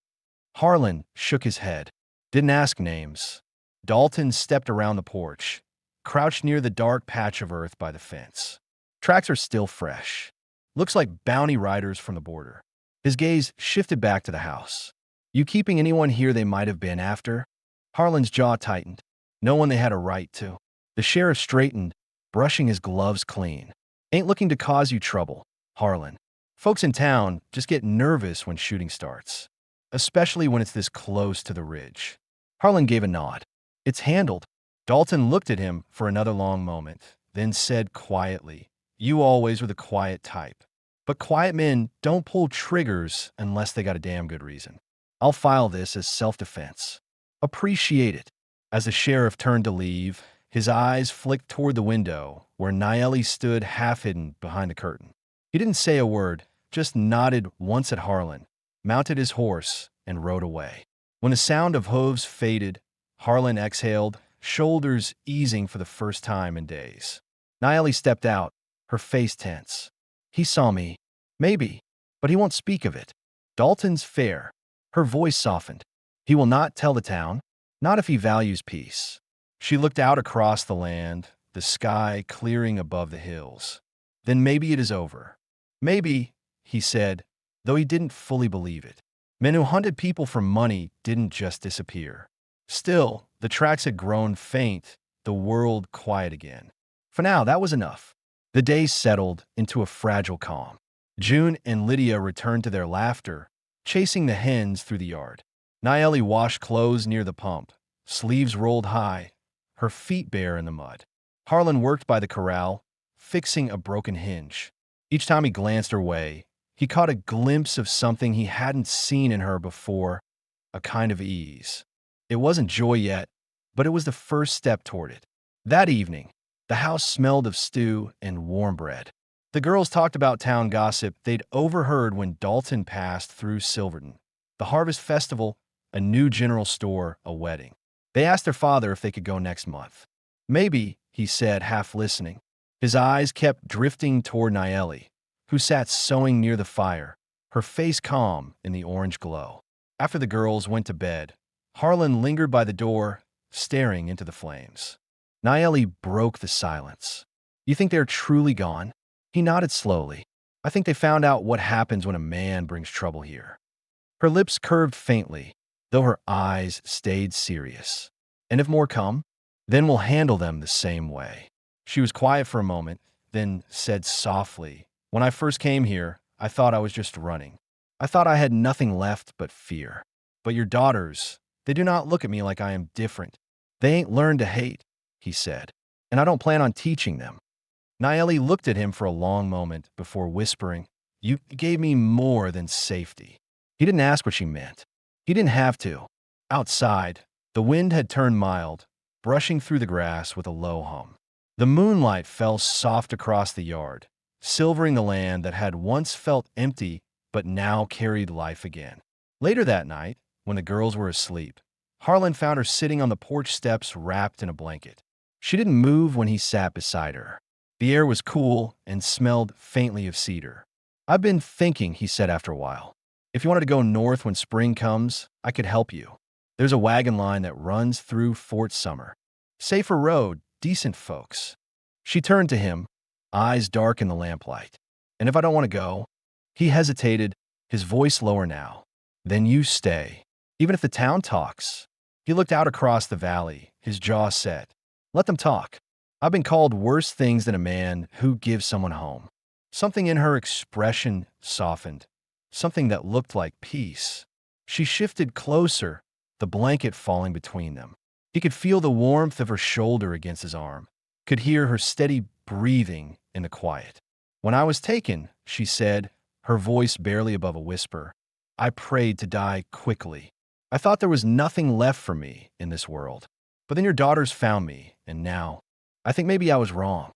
Harlan shook his head. Didn't ask names. Dalton stepped around the porch, crouched near the dark patch of earth by the fence. Tracks are still fresh. Looks like bounty riders from the border. His gaze shifted back to the house. You keeping anyone here they might have been after? Harlan's jaw tightened. No one they had a right to. The sheriff straightened, brushing his gloves clean. Ain't looking to cause you trouble, Harlan. Folks in town just get nervous when shooting starts, especially when it's this close to the ridge. Harlan gave a nod. It's handled. Dalton looked at him for another long moment, then said quietly, "You always were the quiet type. But quiet men don't pull triggers unless they got a damn good reason. I'll file this as self-defense. Appreciate it." As the sheriff turned to leave, his eyes flicked toward the window where Nayeli stood half-hidden behind the curtain. He didn't say a word, just nodded once at Harlan, mounted his horse, and rode away. When the sound of hooves faded, Harlan exhaled, shoulders easing for the first time in days. Nayeli stepped out, her face tense. "He saw me. Maybe. But he won't speak of it. Dalton's fair." Her voice softened. "He will not tell the town. Not if he values peace." She looked out across the land, the sky clearing above the hills. "Then maybe it is over." "Maybe," he said, though he didn't fully believe it. Men who hunted people for money didn't just disappear. Still, the tracks had grown faint, the world quiet again. For now, that was enough. The day settled into a fragile calm. June and Lydia returned to their laughter, chasing the hens through the yard. Nayeli washed clothes near the pump, sleeves rolled high, her feet bare in the mud. Harlan worked by the corral, fixing a broken hinge. Each time he glanced her way, he caught a glimpse of something he hadn't seen in her before, a kind of ease. It wasn't joy yet, but it was the first step toward it. That evening, the house smelled of stew and warm bread. The girls talked about town gossip they'd overheard when Dalton passed through Silverton. The harvest festival, a new general store, a wedding. They asked their father if they could go next month. "Maybe," he said, half listening. His eyes kept drifting toward Nayeli, who sat sewing near the fire, her face calm in the orange glow. After the girls went to bed, Harlan lingered by the door, staring into the flames. Nayeli broke the silence. "You think they're truly gone?" He nodded slowly. "I think they found out what happens when a man brings trouble here." Her lips curved faintly, though her eyes stayed serious. "And if more come, then we'll handle them the same way." She was quiet for a moment, then said softly, "When I first came here, I thought I was just running. I thought I had nothing left but fear. But your daughters, they do not look at me like I am different. They ain't learned to hate," he said, "and I don't plan on teaching them." Nayeli looked at him for a long moment before whispering, "You gave me more than safety." He didn't ask what she meant. He didn't have to. Outside, the wind had turned mild, brushing through the grass with a low hum. The moonlight fell soft across the yard, silvering the land that had once felt empty but now carried life again. Later that night, when the girls were asleep, Harlan found her sitting on the porch steps wrapped in a blanket. She didn't move when he sat beside her. The air was cool and smelled faintly of cedar. "I've been thinking," he said after a while. "If you wanted to go north when spring comes, I could help you. There's a wagon line that runs through Fort Summer. Safer road, decent folks." She turned to him, eyes dark in the lamplight. "And if I don't want to go?" He hesitated, his voice lower now. "Then you stay, even if the town talks." He looked out across the valley, his jaw set. "Let them talk. I've been called worse things than a man who gives someone home." Something in her expression softened, something that looked like peace. She shifted closer, the blanket falling between them. He could feel the warmth of her shoulder against his arm, could hear her steady breathing in the quiet. "When I was taken," she said, her voice barely above a whisper, "I prayed to die quickly. I thought there was nothing left for me in this world. But then your daughters found me, and now, I think maybe I was wrong."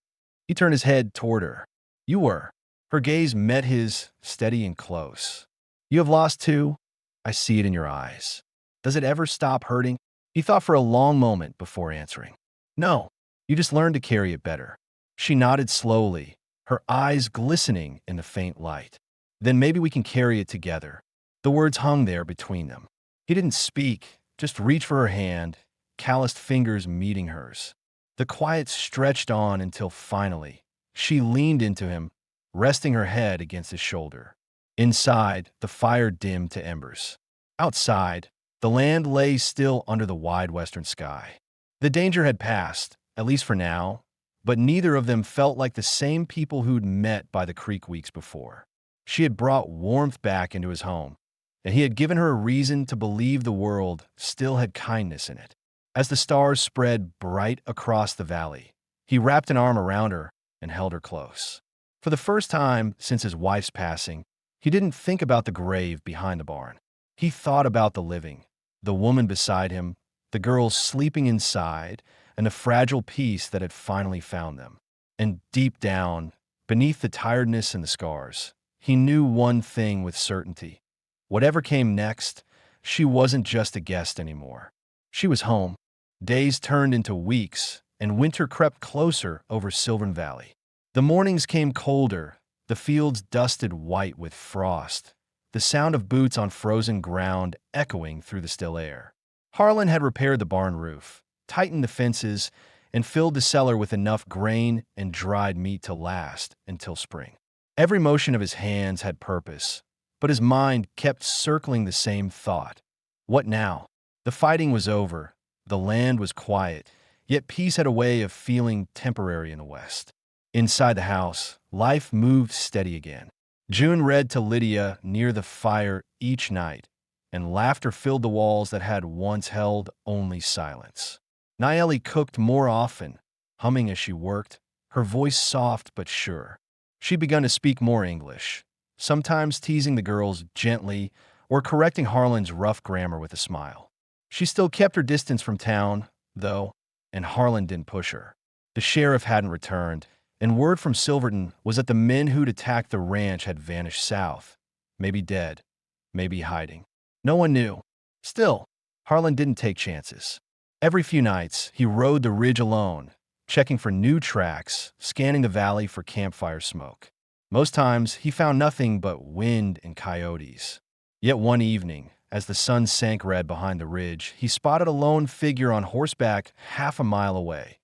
He turned his head toward her. "You were." Her gaze met his, steady and close. "You have lost too? I see it in your eyes. Does it ever stop hurting?" He thought for a long moment before answering. "No, you just learned to carry it better." She nodded slowly, her eyes glistening in the faint light. "Then maybe we can carry it together." The words hung there between them. He didn't speak, just reached for her hand, calloused fingers meeting hers. The quiet stretched on until finally, she leaned into him, resting her head against his shoulder. Inside, the fire dimmed to embers. Outside, the land lay still under the wide western sky. The danger had passed, at least for now, but neither of them felt like the same people who'd met by the creek weeks before. She had brought warmth back into his home, and he had given her a reason to believe the world still had kindness in it. As the stars spread bright across the valley, he wrapped an arm around her and held her close. For the first time since his wife's passing, he didn't think about the grave behind the barn. He thought about the living, the woman beside him, the girls sleeping inside, and the fragile peace that had finally found them. And deep down, beneath the tiredness and the scars, he knew one thing with certainty. Whatever came next, she wasn't just a guest anymore. She was home. Days turned into weeks, and winter crept closer over Sylvan Valley. The mornings came colder, the fields dusted white with frost, the sound of boots on frozen ground echoing through the still air. Harlan had repaired the barn roof, tightened the fences, and filled the cellar with enough grain and dried meat to last until spring. Every motion of his hands had purpose, but his mind kept circling the same thought. What now? The fighting was over, the land was quiet, yet peace had a way of feeling temporary in the West. Inside the house, life moved steady again. June read to Lydia near the fire each night, and laughter filled the walls that had once held only silence. Nayeli cooked more often, humming as she worked, her voice soft but sure. She'd begun to speak more English, sometimes teasing the girls gently or correcting Harlan's rough grammar with a smile. She still kept her distance from town, though, and Harlan didn't push her. The sheriff hadn't returned, and word from Silverton was that the men who'd attacked the ranch had vanished south, maybe dead, maybe hiding. No one knew. Still, Harlan didn't take chances. Every few nights, he rode the ridge alone, checking for new tracks, scanning the valley for campfire smoke. Most times, he found nothing but wind and coyotes. Yet one evening, as the sun sank red behind the ridge, he spotted a lone figure on horseback half a mile away.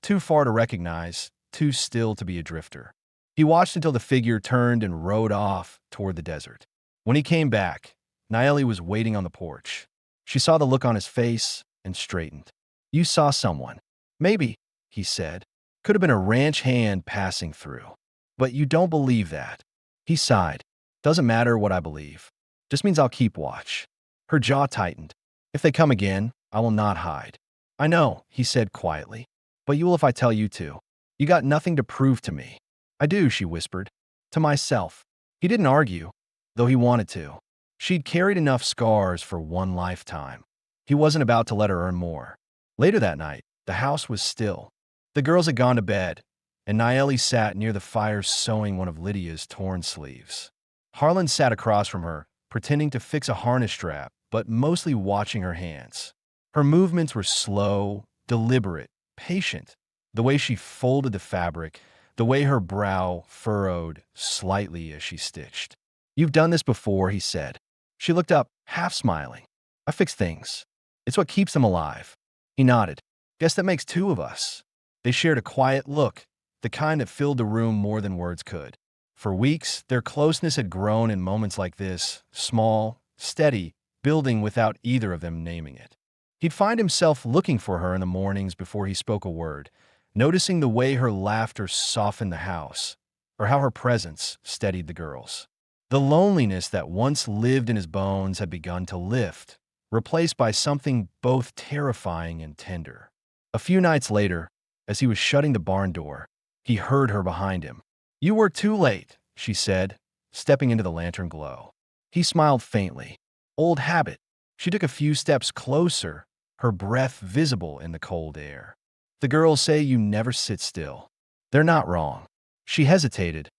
Too far to recognize, too still to be a drifter. He watched until the figure turned and rode off toward the desert. When he came back, Nayeli was waiting on the porch. She saw the look on his face and straightened. "You saw someone." "Maybe," he said. "Could have been a ranch hand passing through. But you don't believe that." He sighed. "Doesn't matter what I believe. Just means I'll keep watch." Her jaw tightened. "If they come again, I will not hide." "I know," he said quietly. "But you will if I tell you to. You got nothing to prove to me." "I do," she whispered. "To myself." He didn't argue, though he wanted to. She'd carried enough scars for one lifetime. He wasn't about to let her earn more. Later that night, the house was still. The girls had gone to bed, and Nayeli sat near the fire sewing one of Lydia's torn sleeves. Harlan sat across from her, pretending to fix a harness strap, but mostly watching her hands. Her movements were slow, deliberate, patient. The way she folded the fabric, the way her brow furrowed slightly as she stitched. "You've done this before," he said. She looked up, half smiling. "I fix things. It's what keeps them alive." He nodded. "Guess that makes two of us." They shared a quiet look, the kind that filled the room more than words could. For weeks, their closeness had grown in moments like this, small, steady, building without either of them naming it. He'd find himself looking for her in the mornings before he spoke a word, noticing the way her laughter softened the house, or how her presence steadied the girls. The loneliness that once lived in his bones had begun to lift, replaced by something both terrifying and tender. A few nights later, as he was shutting the barn door, he heard her behind him. "You were too late," she said, stepping into the lantern glow. He smiled faintly. Old habit. She took a few steps closer, her breath visible in the cold air. "The girls say you never sit still." "They're not wrong." She hesitated,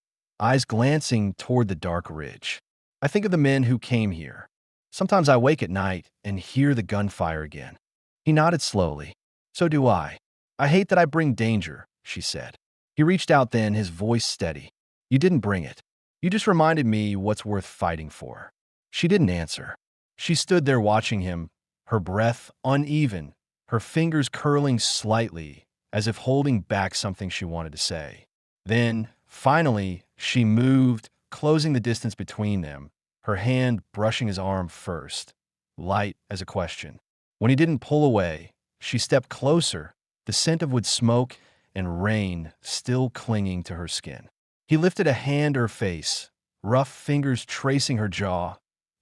eyes glancing toward the dark ridge. "I think of the men who came here. Sometimes I wake at night and hear the gunfire again." He nodded slowly. "So do I. I hate that I bring danger," she said. He reached out then, his voice steady. "You didn't bring it. You just reminded me what's worth fighting for." She didn't answer. She stood there watching him, her breath uneven, her fingers curling slightly, as if holding back something she wanted to say. Then, finally, she moved, closing the distance between them, her hand brushing his arm first, light as a question. When he didn't pull away, she stepped closer, the scent of wood smoke and rain still clinging to her skin. He lifted a hand to her face, rough fingers tracing her jaw,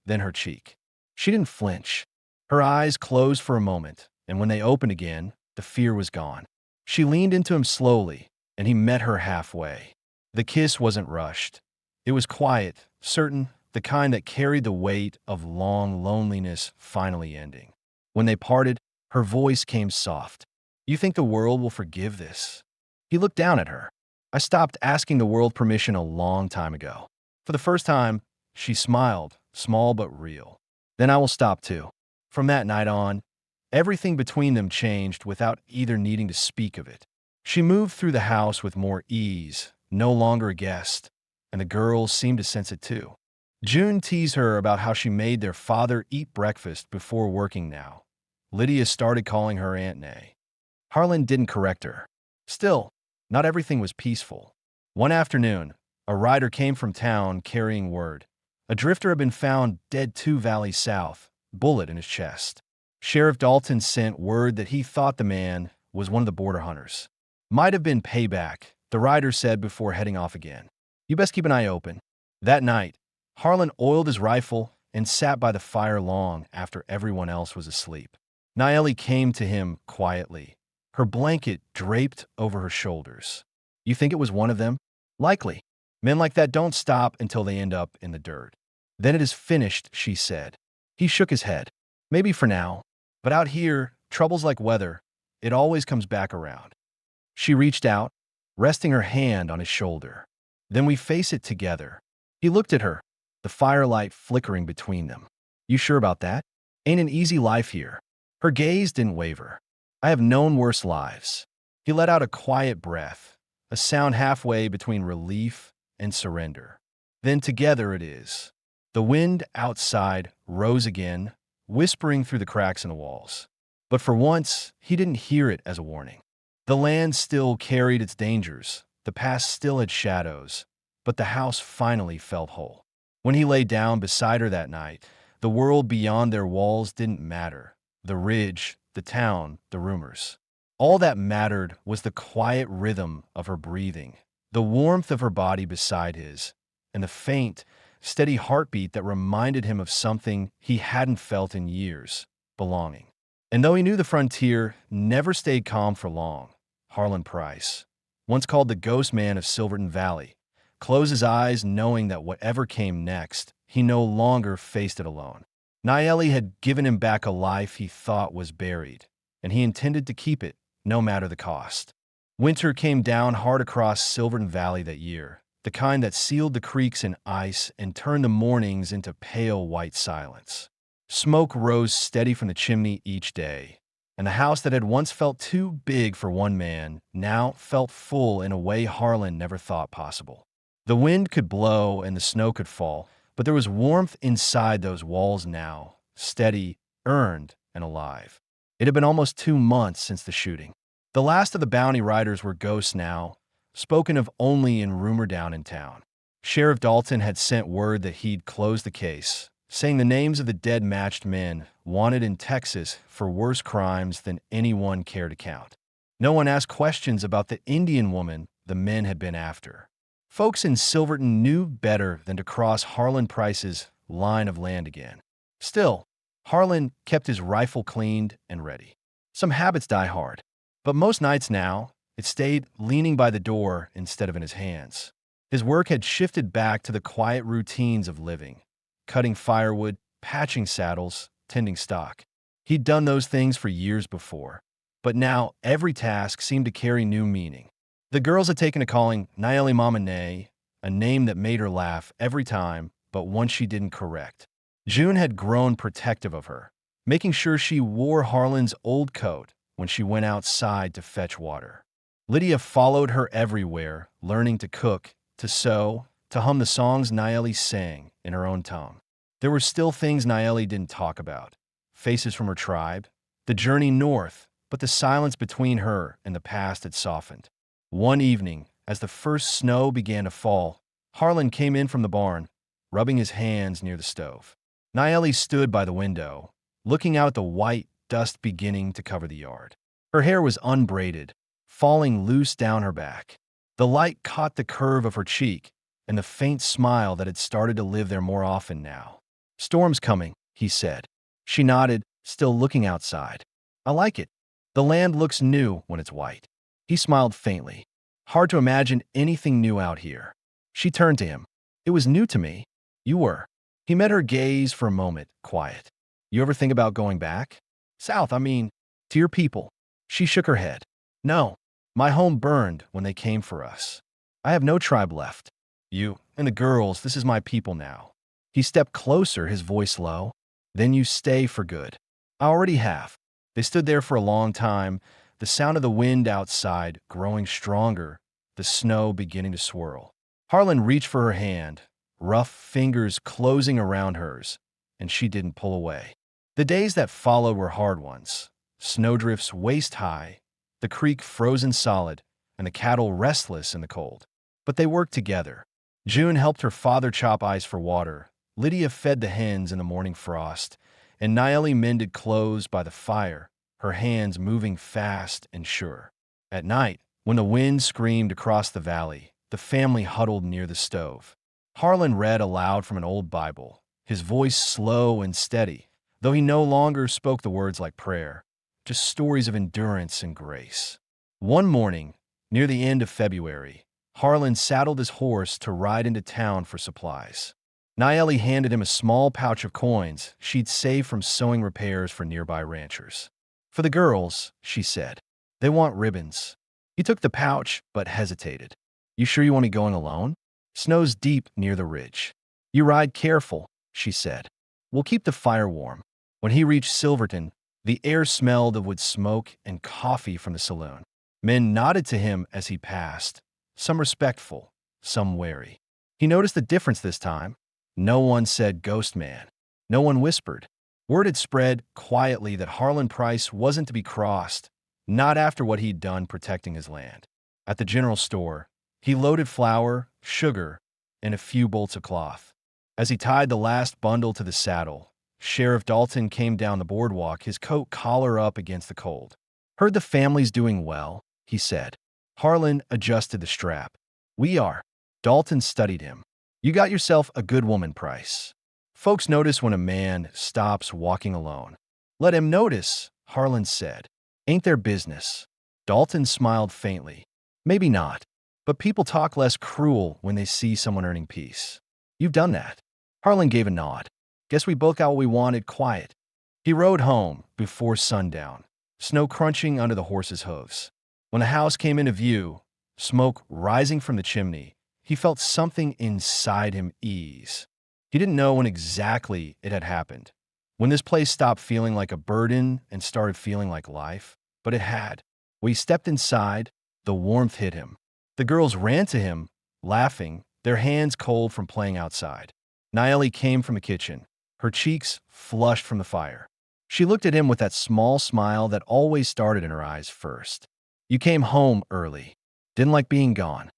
then her cheek. She didn't flinch. Her eyes closed for a moment, and when they opened again, the fear was gone. She leaned into him slowly, and he met her halfway. The kiss wasn't rushed. It was quiet, certain, the kind that carried the weight of long loneliness finally ending. When they parted, her voice came soft. "You think the world will forgive this?" He looked down at her. "I stopped asking the world permission a long time ago." For the first time, she smiled, small but real. "Then I will stop too." From that night on, everything between them changed without either needing to speak of it. She moved through the house with more ease, no longer a guest, and the girls seemed to sense it too. June teased her about how she made their father eat breakfast before working now. Lydia started calling her Aunt Nay. Harlan didn't correct her. Still, not everything was peaceful. One afternoon, a rider came from town carrying word. A drifter had been found dead 2 valleys south, bullet in his chest. Sheriff Dalton sent word that he thought the man was one of the border hunters. "Might have been payback," the rider said before heading off again. "You best keep an eye open." That night, Harlan oiled his rifle and sat by the fire long after everyone else was asleep. Naeli came to him quietly, her blanket draped over her shoulders. "You think it was one of them?" "Likely. Men like that don't stop until they end up in the dirt." "Then it is finished," she said. He shook his head. "Maybe for now. But out here, trouble's like weather. It always comes back around." She reached out, resting her hand on his shoulder. "Then we face it together." He looked at her, the firelight flickering between them. "You sure about that? Ain't an easy life here." Her gaze didn't waver. "I have known worse lives." He let out a quiet breath, a sound halfway between relief and surrender. "Then together it is." The wind outside rose again, whispering through the cracks in the walls. But for once, he didn't hear it as a warning. The land still carried its dangers, the past still had shadows, but the house finally felt whole. When he lay down beside her that night, the world beyond their walls didn't matter. The ridge, the town, the rumors. All that mattered was the quiet rhythm of her breathing, the warmth of her body beside his, and the faint, steady heartbeat that reminded him of something he hadn't felt in years, belonging. And though he knew the frontier never stayed calm for long, Harlan Price, once called the ghost man of Silverton Valley, closed his eyes knowing that whatever came next, he no longer faced it alone. Naeli had given him back a life he thought was buried, and he intended to keep it, no matter the cost. Winter came down hard across Silverton Valley that year, the kind that sealed the creeks in ice and turned the mornings into pale white silence. Smoke rose steady from the chimney each day, and the house that had once felt too big for one man now felt full in a way Harlan never thought possible. The wind could blow and the snow could fall, but there was warmth inside those walls now, steady, earned, and alive. It had been almost 2 months since the shooting. The last of the bounty riders were ghosts now, spoken of only in rumor down in town. Sheriff Dalton had sent word that he'd closed the case, saying the names of the dead matched men wanted in Texas for worse crimes than anyone cared to count. No one asked questions about the Indian woman the men had been after. Folks in Silverton knew better than to cross Harlan Price's line of land again. Still, Harlan kept his rifle cleaned and ready. Some habits die hard, but most nights now, it stayed leaning by the door instead of in his hands. His work had shifted back to the quiet routines of living, cutting firewood, patching saddles, tending stock. He'd done those things for years before, but now every task seemed to carry new meaning. The girls had taken to calling Naeli Mama Nay, a name that made her laugh every time, but one she didn't correct. June had grown protective of her, making sure she wore Harlan's old coat when she went outside to fetch water. Lydia followed her everywhere, learning to cook, to sew, to hum the songs Naeli sang in her own tongue. There were still things Naeli didn't talk about. Faces from her tribe, the journey north, but the silence between her and the past had softened. One evening, as the first snow began to fall, Harlan came in from the barn, rubbing his hands near the stove. Naeli stood by the window, looking out at the white dust beginning to cover the yard. Her hair was unbraided, falling loose down her back. The light caught the curve of her cheek, and the faint smile that had started to live there more often now. "Storm's coming," he said. She nodded, still looking outside. "I like it. The land looks new when it's white." He smiled faintly. "Hard to imagine anything new out here." She turned to him. "It was new to me. You were." He met her gaze for a moment, quiet. "You ever think about going back? South, I mean, to your people?" She shook her head. "No. My home burned when they came for us. I have no tribe left. You and the girls, this is my people now." He stepped closer, his voice low. "Then you stay for good." "I already have." They stood there for a long time, the sound of the wind outside growing stronger, the snow beginning to swirl. Harlan reached for her hand, rough fingers closing around hers, and she didn't pull away. The days that followed were hard ones. Snowdrifts waist-high, the creek frozen solid, and the cattle restless in the cold. But they worked together. June helped her father chop ice for water, Lydia fed the hens in the morning frost, and Naeli mended clothes by the fire, her hands moving fast and sure. At night, when the wind screamed across the valley, the family huddled near the stove. Harlan read aloud from an old Bible, his voice slow and steady, though he no longer spoke the words like prayer, just stories of endurance and grace. One morning, near the end of February, Harlan saddled his horse to ride into town for supplies. Naeli handed him a small pouch of coins she'd saved from sewing repairs for nearby ranchers. "For the girls," she said. "They want ribbons." He took the pouch, but hesitated. "You sure you want me going alone? Snow's deep near the ridge." "You ride careful," she said. "We'll keep the fire warm." When he reached Silverton, the air smelled of wood smoke and coffee from the saloon. Men nodded to him as he passed, some respectful, some wary. He noticed the difference this time. No one said "Ghost Man." No one whispered. Word had spread quietly that Harlan Price wasn't to be crossed, not after what he'd done protecting his land. At the general store, he loaded flour, sugar, and a few bolts of cloth. As he tied the last bundle to the saddle, Sheriff Dalton came down the boardwalk, his coat collar up against the cold. "Heard the family's doing well," he said. Harlan adjusted the strap. "We are." Dalton studied him. "You got yourself a good woman, Price. Folks notice when a man stops walking alone." "Let him notice," Harlan said. "Ain't their business." Dalton smiled faintly. "Maybe not, but people talk less cruel when they see someone earning peace. You've done that." Harlan gave a nod. "Guess we both got what we wanted, quiet." He rode home before sundown, snow crunching under the horse's hooves. When the house came into view, smoke rising from the chimney, he felt something inside him ease. He didn't know when exactly it had happened, when this place stopped feeling like a burden and started feeling like life, but it had. When he stepped inside, the warmth hit him. The girls ran to him, laughing, their hands cold from playing outside. Naeli came from the kitchen, her cheeks flushed from the fire. She looked at him with that small smile that always started in her eyes first. "You came home early. Didn't like being gone."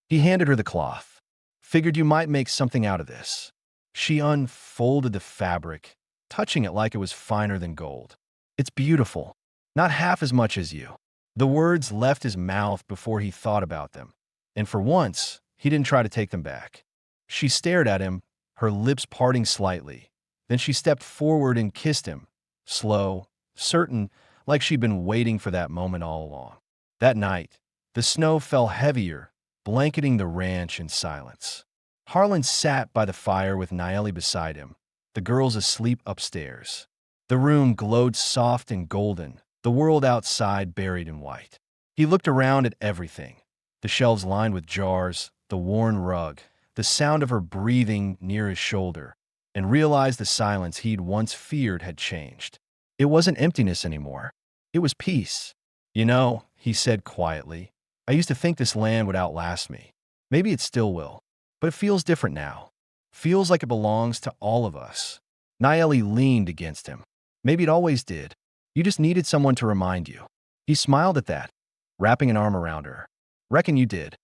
He handed her the cloth. "Figured you might make something out of this." She unfolded the fabric, touching it like it was finer than gold. "It's beautiful. Not half as much as you." The words left his mouth before he thought about them, and for once, he didn't try to take them back. She stared at him, her lips parting slightly. Then she stepped forward and kissed him, slow, certain, like she'd been waiting for that moment all along. That night, the snow fell heavier, blanketing the ranch in silence. Harlan sat by the fire with Naeli beside him, the girls asleep upstairs. The room glowed soft and golden, the world outside buried in white. He looked around at everything, the shelves lined with jars, the worn rug, the sound of her breathing near his shoulder, and realized the silence he'd once feared had changed. It wasn't emptiness anymore. It was peace. "You know," he said quietly, "I used to think this land would outlast me. Maybe it still will. But it feels different now. Feels like it belongs to all of us." Naeli leaned against him. "Maybe it always did. You just needed someone to remind you." He smiled at that, wrapping an arm around her. "Reckon you did."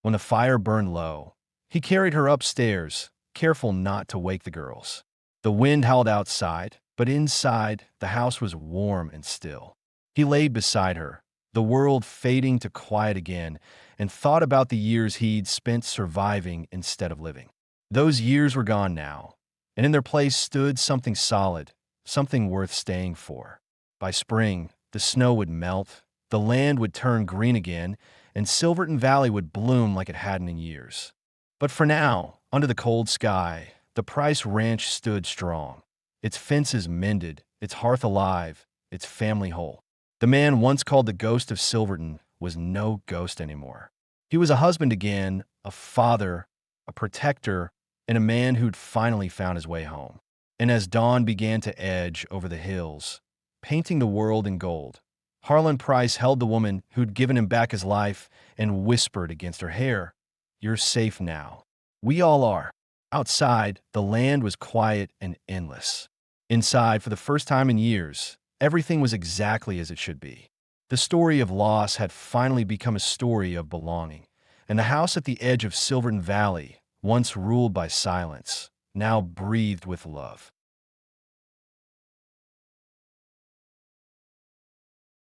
When the fire burned low, he carried her upstairs, careful not to wake the girls. The wind howled outside, but inside, the house was warm and still. He lay beside her, the world fading to quiet again, and thought about the years he'd spent surviving instead of living. Those years were gone now, and in their place stood something solid, something worth staying for. By spring, the snow would melt, the land would turn green again, and Silverton Valley would bloom like it hadn't in years. But for now, under the cold sky, the Price Ranch stood strong. Its fences mended, its hearth alive, its family whole. The man once called the ghost of Silverton was no ghost anymore. He was a husband again, a father, a protector, and a man who'd finally found his way home. And as dawn began to edge over the hills, painting the world in gold, Harlan Price held the woman who'd given him back his life and whispered against her hair, "You're safe now. We all are." Outside, the land was quiet and endless. Inside, for the first time in years, everything was exactly as it should be. The story of loss had finally become a story of belonging, and the house at the edge of Silverton Valley, once ruled by silence, now breathed with love.